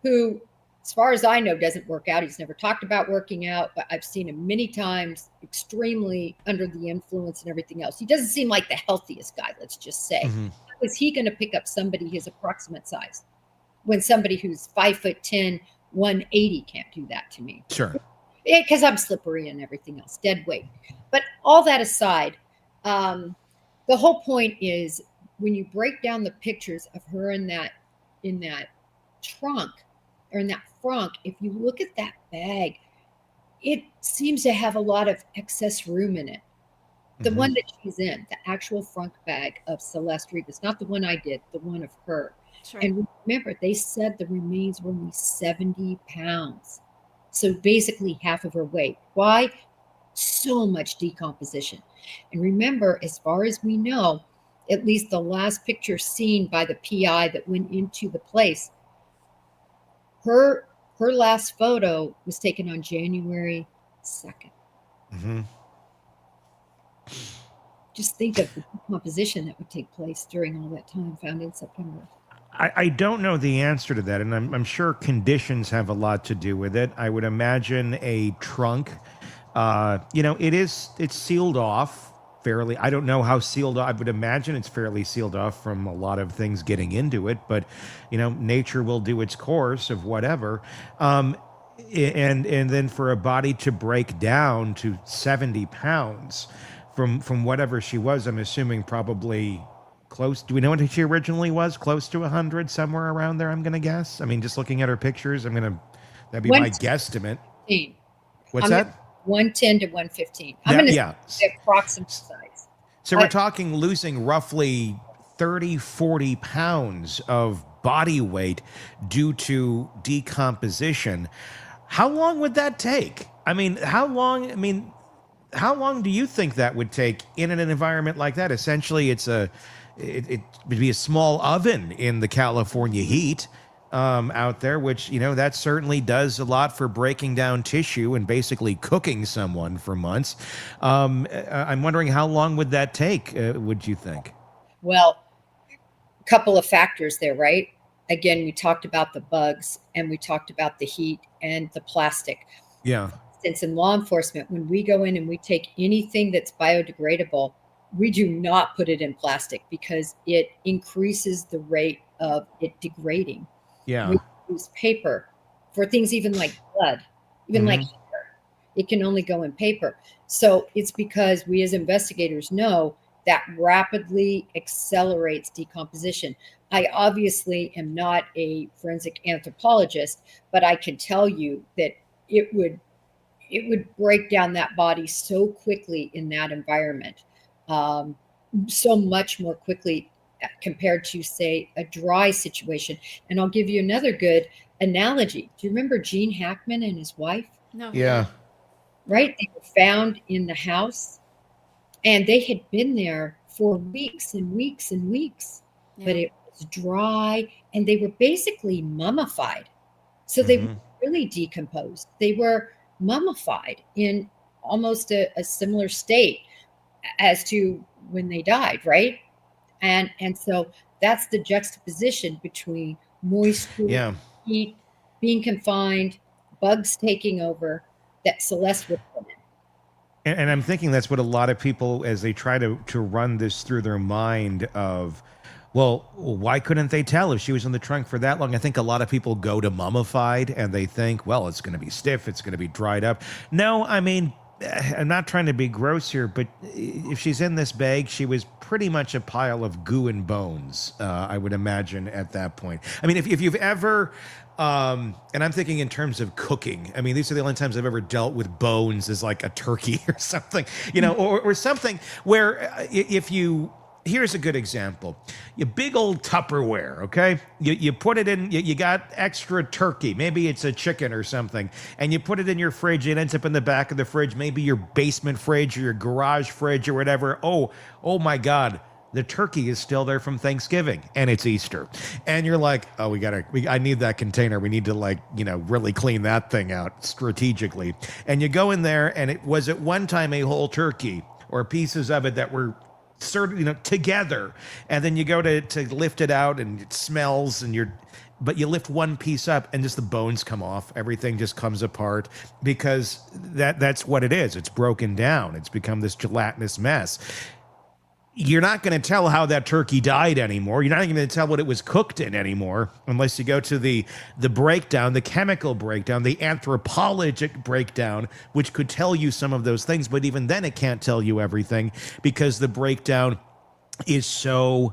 who, as far as I know, doesn't work out. He's never talked about working out, but I've seen him many times, extremely under the influence and everything else. He doesn't seem like the healthiest guy, let's just say. How is he going to pick up somebody his approximate size when somebody who's 5'10", 180 can't do that to me? Sure. Because I'm slippery and everything else, dead weight. But all that aside, the whole point is when you break down the pictures of her in that trunk or in that frunk, if you look at that bag, it seems to have a lot of excess room in it. The one that she's in, the actual frunk bag of Celeste Rivas, not the one I did, the one of her. Sure. And remember, they said the remains were only 70 pounds. So basically half of her weight. Why? So much decomposition. And remember, as far as we know, at least the last picture seen by the PI that went into the place, her last photo was taken on January 2nd. Just think of the decomposition that would take place during all that time, found in September. I don't know the answer to that, and I'm sure conditions have a lot to do with it. I would imagine a trunk, it's sealed off fairly. I don't know how sealed off. I would imagine it's fairly sealed off from a lot of things getting into it, but, nature will do its course of whatever. And then for a body to break down to 70 pounds from whatever she was, I'm assuming probably close. Do we know what she originally was? Close to 100, somewhere around there, I'm going to guess. I mean, just looking at her pictures, that'd be my guesstimate. What's that? 110 to 115. I'm going to say approximate size. So we're talking losing roughly 30, 40 pounds of body weight due to decomposition. How long would that take? How long do you think that would take in an environment like that? Essentially, it would be a small oven in the California heat out there, which, that certainly does a lot for breaking down tissue and basically cooking someone for months. I'm wondering how long would that take, would you think? Well, a couple of factors there, right? Again, we talked about the bugs and we talked about the heat and the plastic. Yeah. Since in law enforcement, when we go in and we take anything that's biodegradable, we do not put it in plastic because it increases the rate of it degrading. Yeah. We use paper for things even like blood, even like hair. It can only go in paper. So it's because we as investigators know that rapidly accelerates decomposition. I obviously am not a forensic anthropologist, but I can tell you that it would break down that body so quickly in that environment, so much more quickly compared to, say, a dry situation. And I'll give you another good analogy. Do you remember Gene Hackman and his wife? No. Yeah. Right? They were found in the house and they had been there for weeks and weeks and weeks, but it was dry and they were basically mummified. So they were really decomposed. They were mummified in almost a similar state as to when they died, right? And so that's the juxtaposition between moisture, heat, being confined, bugs taking over, that Celeste would put in. And I'm thinking that's what a lot of people, as they try to run this through their mind of, well, why couldn't they tell if she was in the trunk for that long? I think a lot of people go to mummified and they think, well, it's going to be stiff, it's going to be dried up. No, I'm not trying to be gross here, but if she's in this bag, she was pretty much a pile of goo and bones, I would imagine at that point. I mean, if you've ever, and I'm thinking in terms of cooking, I mean, these are the only times I've ever dealt with bones as like a turkey or something, or something where if you, here's a good example. You big old Tupperware, okay? You put it in, you got extra turkey. Maybe it's a chicken or something. And you put it in your fridge. It ends up in the back of the fridge. Maybe your basement fridge or your garage fridge or whatever. Oh my God. The turkey is still there from Thanksgiving and it's Easter. And you're like, oh, I need that container. We need to really clean that thing out strategically. And you go in there and it was at one time a whole turkey or pieces of it that were together, and then you go to lift it out and it smells but you lift one piece up and just the bones come off, everything just comes apart because that's what it is. It's broken down. It's become this gelatinous mess. You're not going to tell how that turkey died anymore. You're not even going to tell what it was cooked in anymore unless you go to the breakdown, the chemical breakdown, the anthropologic breakdown, which could tell you some of those things. But even then, it can't tell you everything because the breakdown is so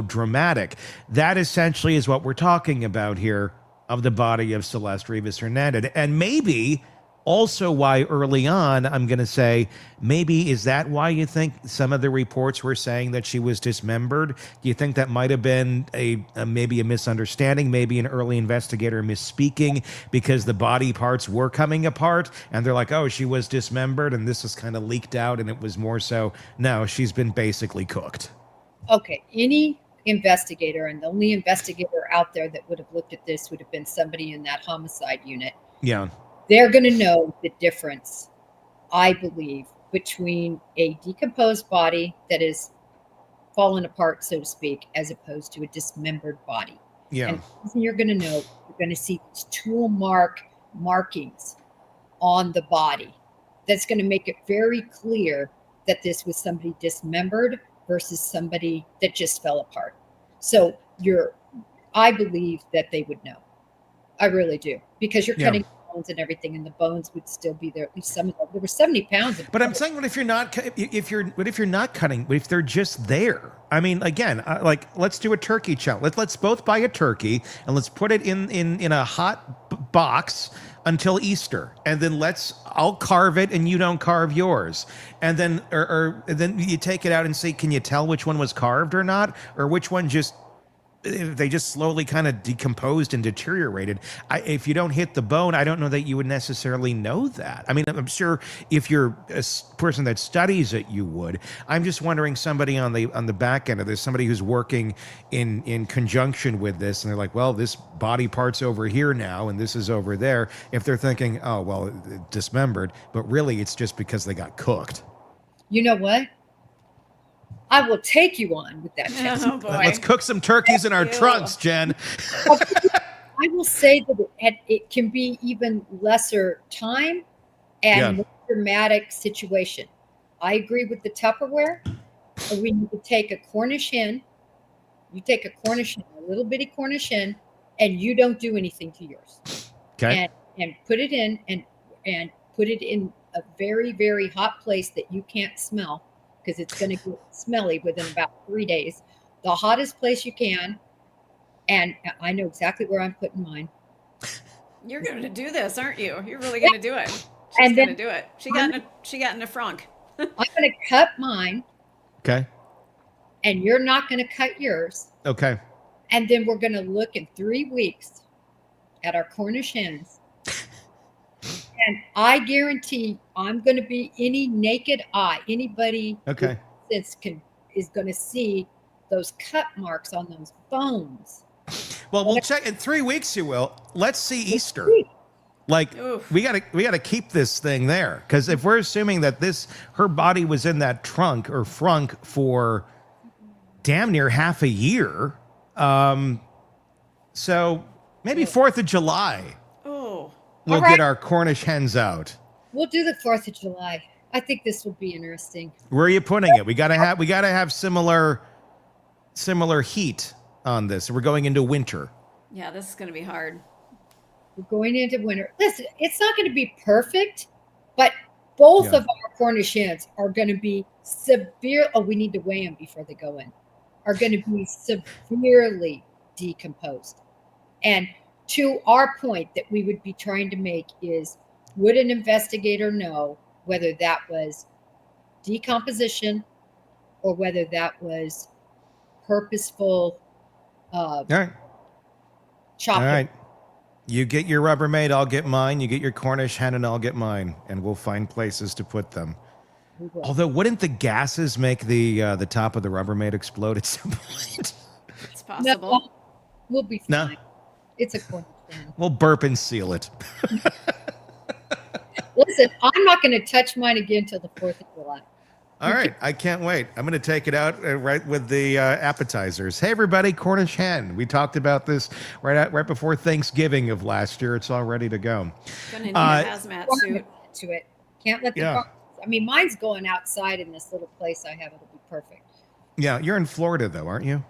dramatic. That essentially is what we're talking about here of the body of Celeste Rivas Hernandez. And maybe also why early on, I'm going to say, maybe is that why you think some of the reports were saying that she was dismembered? Do you think that might have been maybe a misunderstanding, maybe an early investigator misspeaking because the body parts were coming apart and they're like, oh, she was dismembered and this was kind of leaked out and it was more so, no, she's been basically cooked. Okay, any investigator, and the only investigator out there that would have looked at this would have been somebody in that homicide unit. Yeah. They're going to know the difference, I believe, between a decomposed body that is fallen apart, so to speak, as opposed to a dismembered body. Yeah. And the reason you're going to know, you're going to see these tool markings on the body. That's going to make it very clear that this was somebody dismembered versus somebody that just fell apart. So I believe that they would know. I really do, because you're cutting bones and everything, and the bones would still be there. At least some of them. There were 70 pounds of. But I'm saying, what if you're not cutting? What if they're just there? I mean, again, let's do a turkey challenge. Let's both buy a turkey and let's put it in a hot box until Easter, and then I'll carve it and you don't carve yours, and then or then you take it out and say, can you tell which one was carved or not, or which one they just slowly kind of decomposed and deteriorated. If you don't hit the bone, I don't know that you would necessarily know that. I mean, I'm sure if you're a person that studies it, you would. I'm just wondering, somebody on the back end of this, somebody who's working in conjunction with this, and they're like, well, this body part's over here now, and this is over there. If they're thinking, oh, well, dismembered, but really it's just because they got cooked. You know what? I will take you on with that. Oh, boy. Let's cook some turkeys in our trunks, Jen. I will say that it can be even lesser time and more dramatic situation. I agree with the Tupperware. We need to take a Cornish hen. You take a Cornish hen, a little bitty Cornish hen, and you don't do anything to yours. Okay. And put it in and put it in a very, very hot place that you can't smell, because it's going to get smelly within about 3 days. The hottest place you can. And I know exactly where I'm putting mine. You're going to do this, aren't you? You're really going to do it. She's going to do it. She got in a frunk. I'm going to cut mine. Okay. And you're not going to cut yours. Okay. And then we're going to look in 3 weeks at our Cornish hens. And I guarantee I'm going to be any naked eye, anybody okay. is going to see those cut marks on those bones. Well, we'll check in 3 weeks. You will. Let's see Easter. Like, Oof. we gotta keep this thing there, because if we're assuming that her body was in that trunk or frunk for damn near half a year, so maybe 4th of July. We'll get our Cornish hens out. We'll do the 4th of July. I think this will be interesting. Where are you putting it? We gotta have similar heat on this. We're going into winter. Yeah, this is going to be hard. We're going into winter. Listen, it's not going to be perfect, but Both Yeah. of our Cornish hens are going to be severe. Oh, we need to weigh them before they go in. Are going to be severely decomposed. And to our point that we would be trying to make is, would an investigator know whether that was decomposition or whether that was purposeful All right. chopping? All right. You get your Rubbermaid, I'll get mine. You get your Cornish hen, and I'll get mine, and we'll find places to put them. We will. Although, wouldn't the gases make the top of the Rubbermaid explode at some point? It's possible. No, we'll be No? fine. It's a Cornish hen. We'll burp and seal it. Listen, I'm not going to touch mine again till the 4th of July. All right, I can't wait. I'm going to take it out right with the appetizers. Hey, everybody, Cornish hen. We talked about this right before Thanksgiving of last year. It's all ready to go. Gonna need a hazmat suit. To it. Can't let the Yeah. dogs. I mean, mine's going outside in this little place I have. It'll be perfect. Yeah, you're in Florida, though, aren't you?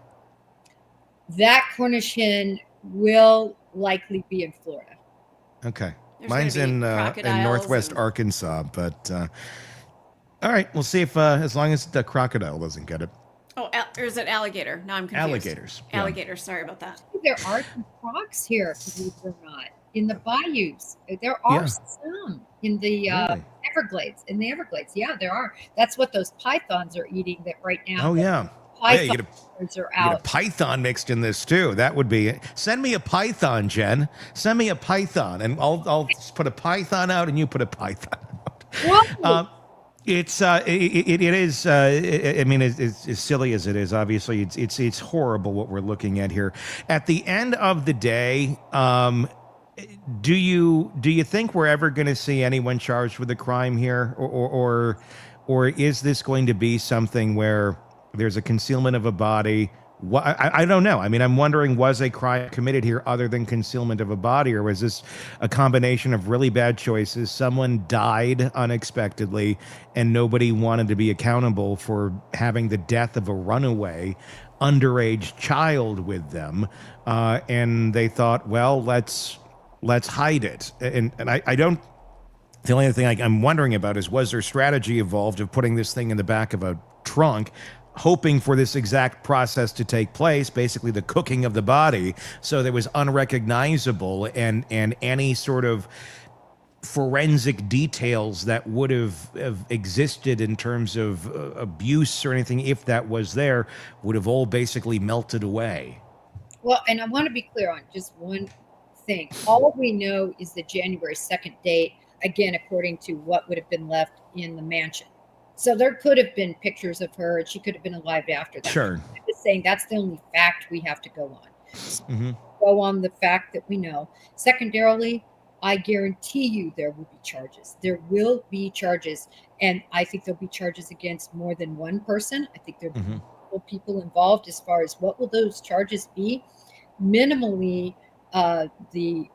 That Cornish hen will likely be in Florida. Okay. There's Mine's gonna be in crocodiles Northwest and- Arkansas, but all right, we'll see if as long as the crocodile doesn't get it. Oh, or is it alligator? No, I'm confused. Alligators. Yeah. Alligators. Sorry about that. There are some crocs here, believe it or not, in the bayous. There are Yeah. some in the Really? Everglades. In the Everglades, yeah, there are. That's what those pythons are eating. That right now. Oh yeah. Yeah, you pythons get are You get a out. python mixed in this too. That would be it. Send me a python, Jen. Send me a python, and I'll just put a python out, and you put a python out. Whoa. It is. I mean, as silly as it is, obviously, it's horrible what we're looking at here. At the end of the day, do you think we're ever going to see anyone charged with a crime here, or is this going to be something where there's a concealment of a body? I don't know. I mean, I'm wondering, was a crime committed here other than concealment of a body, or was this a combination of really bad choices? Someone died unexpectedly, and nobody wanted to be accountable for having the death of a runaway underage child with them, and they thought, well, let's hide it. And I don't. The only thing I'm wondering about is, was their strategy evolved of putting this thing in the back of a trunk, hoping for this exact process to take place, basically the cooking of the body, so that it was unrecognizable, and any sort of forensic details that would have existed in terms of abuse or anything, if that was there, would have all basically melted away. Well, and I want to be clear on just one thing. All we know is the January 2nd date, again, according to what would have been left in the mansion. So there could have been pictures of her, and she could have been alive after that. Sure. I'm just saying that's the only fact we have to go on. Mm-hmm. Go on the fact that we know. Secondarily, I guarantee you there will be charges. There will be charges. And I think there'll be charges against more than one person. I think there'll be multiple people involved. As far as what will those charges be? Minimally, the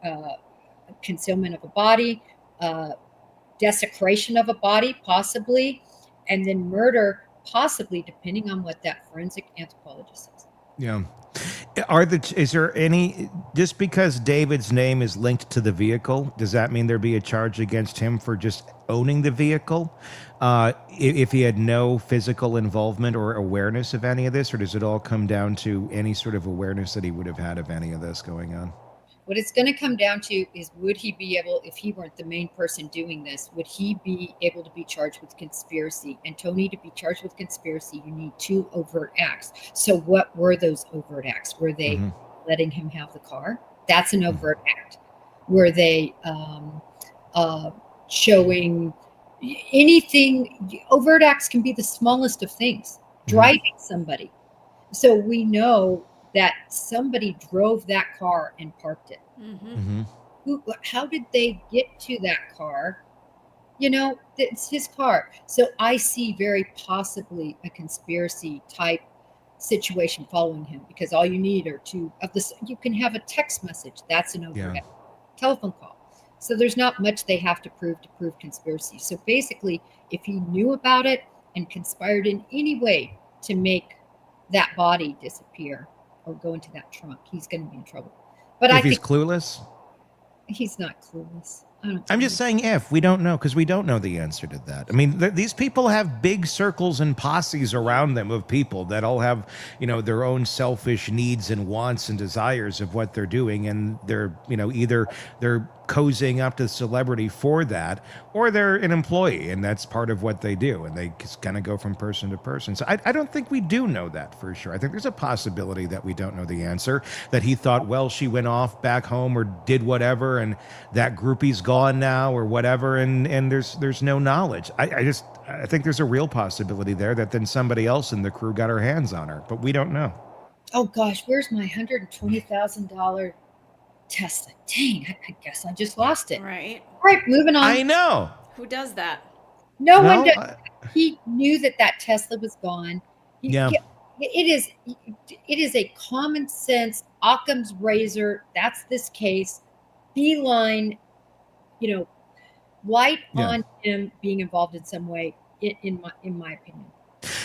concealment of a body, desecration of a body, possibly, and then murder, possibly, depending on what that forensic anthropologist says. Yeah. Is there any, just because David's name is linked to the vehicle, does that mean there'd be a charge against him for just owning the vehicle? If he had no physical involvement or awareness of any of this, or does it all come down to any sort of awareness that he would have had of any of this going on? What it's going to come down to is, would he be able, if he weren't the main person doing this, would he be able to be charged with conspiracy? And Tony, to be charged with conspiracy, you need 2 overt acts. So what were those overt acts? Were they letting him have the car? That's an overt act. Were they showing anything? Overt acts can be the smallest of things. Driving somebody. So we know that somebody drove that car and parked it. How did they get to that car? You know, it's his car. So I see very possibly a conspiracy type situation following him, because all you need are 2 of this. You can have a text message. That's an overt act. Telephone call. So there's not much they have to prove conspiracy. So basically, if he knew about it and conspired in any way to make that body disappear or go into that trunk, he's going to be in trouble. But If I he's think clueless? he's not clueless. I'm just saying if. We don't know, because we don't know the answer to that. I mean, these people have big circles and posses around them of people that all have, their own selfish needs and wants and desires of what they're doing. And they're, either they're cozying up to celebrity for that, or they're an employee and that's part of what they do. And they just kind of go from person to person. So I don't think we do know that for sure. I think there's a possibility that we don't know the answer, that he thought, well, she went off back home or did whatever, and that groupie's gone now or whatever. And there's no knowledge. I think there's a real possibility there that then somebody else in the crew got her hands on her, but we don't know. Oh gosh, where's my $120,000 Tesla? Dang, I guess I just lost it. Right. All right, moving on. I know. Who does that? No one does. He knew that Tesla was gone. It is a common sense Occam's razor. That's this case. Beeline, light on him being involved in some way. In my opinion.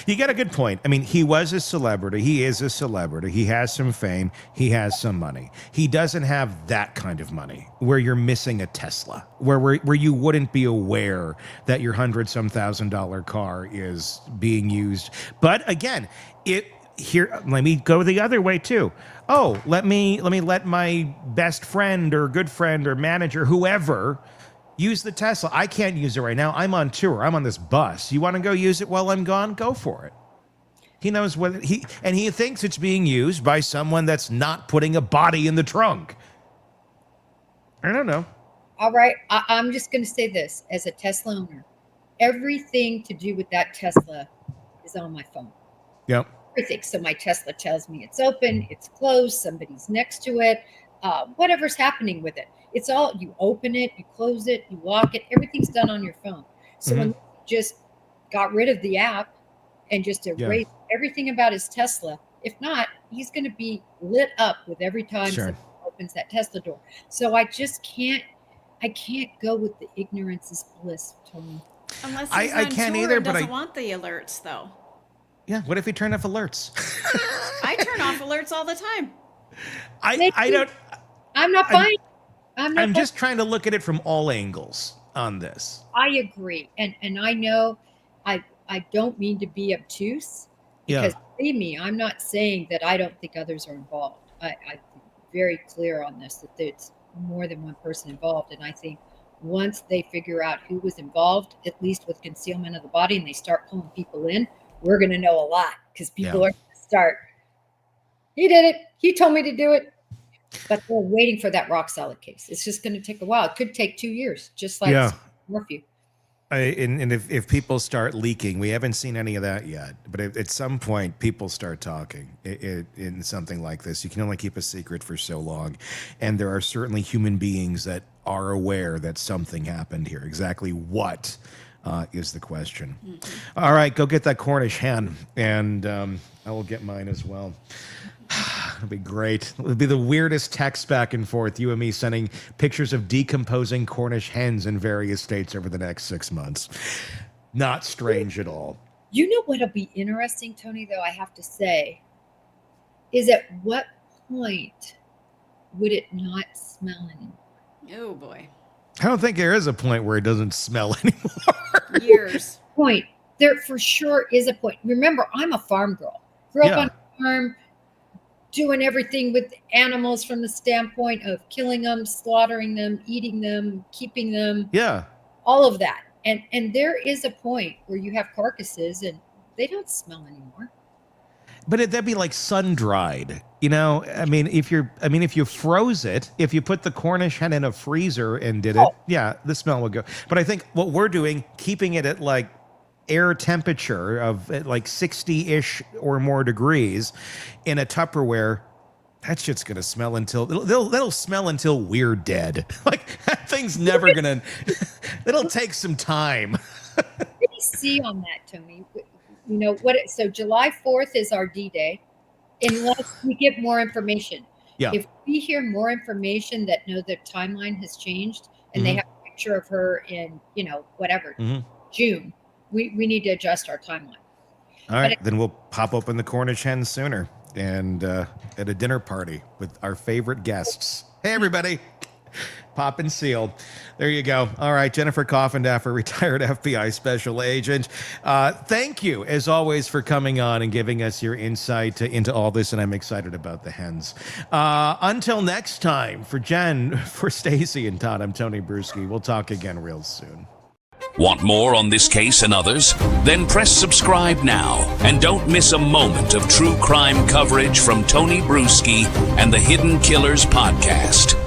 You got a good point. I mean, he was a celebrity. He is a celebrity. He has some fame. He has some money. He doesn't have that kind of money where you're missing a Tesla, where you wouldn't be aware that your $100,000 car is being used. But again, let me go the other way too. Oh, let me let my best friend or good friend or manager, whoever, use the Tesla. I can't use it right now. I'm on tour. I'm on this bus. You want to go use it while I'm gone? Go for it. He knows what he thinks it's being used by someone that's not putting a body in the trunk. I don't know. All right. I'm just going to say this as a Tesla owner. Everything to do with that Tesla is on my phone. Yep. Everything. So my Tesla tells me it's open, it's closed, somebody's next to it, whatever's happening with it. It's all, you open it, you close it, you lock it. Everything's done on your phone. So when you just got rid of the app and just erased everything about his Tesla, if not, he's going to be lit up with every time somebody opens that Tesla door. So I can't go with the ignorance is bliss, Tony. Unless he's on can't tour either, and but doesn't want the alerts, though. Yeah. What if he turned off alerts? I turn off alerts all the time. I'm not buying. I'm just trying to look at it from all angles on this. I agree. And I know I don't mean to be obtuse, because believe me, I'm not saying that I don't think others are involved. I'm very clear on this, that there's more than one person involved. And I think once they figure out who was involved, at least with concealment of the body, and they start pulling people in, we're going to know a lot, because people are going to start, he did it. He told me to do it. But we're waiting for that rock solid case. It's just going to take a while. It could take 2 years, just like Morphew. And if people start leaking, we haven't seen any of that yet. But at some point, people start talking in something like this. You can only keep a secret for so long. And there are certainly human beings that are aware that something happened here. Exactly what is the question. Mm-hmm. All right, go get that Cornish hen. And I will get mine as well. It'll be great. It'll be the weirdest text back and forth, you and me sending pictures of decomposing Cornish hens in various states over the next 6 months. Not strange at all. You know what'll be interesting, Tony, though, I have to say, is at what point would it not smell anymore? Oh, boy. I don't think there is a point where it doesn't smell anymore. Years. Point. There for sure is a point. Remember, I'm a farm girl. Grew up on a farm, doing everything with animals from the standpoint of killing them, slaughtering them, eating them, keeping them. Yeah. All of that. And there is a point where you have carcasses and they don't smell anymore. But that'd be like sun dried, I mean, if you froze it, if you put the Cornish hen in a freezer and did it, the smell would go. But I think what we're doing, keeping it at like air temperature of like 60-ish or more degrees in a Tupperware, that shit's gonna smell until that'll smell until we're dead. Like that thing's never gonna. It'll take some time. What do you see on that, Tony? So July 4th is our D-Day, unless we get more information. Yeah. If we hear more information that the timeline has changed and they have a picture of her in June. We need to adjust our timeline. All right, then we'll pop open the Cornish hen sooner and at a dinner party with our favorite guests. Hey, everybody. Pop and seal. There you go. All right, Jennifer Coffindaffer, retired FBI special agent. Thank you, as always, for coming on and giving us your insight into all this, and I'm excited about the hens. Until next time, for Jen, for Stacey and Todd, I'm Tony Bruschi. We'll talk again real soon. Want more on this case and others? Then press subscribe now and don't miss a moment of true crime coverage from Tony Bruschi and the Hidden Killers podcast.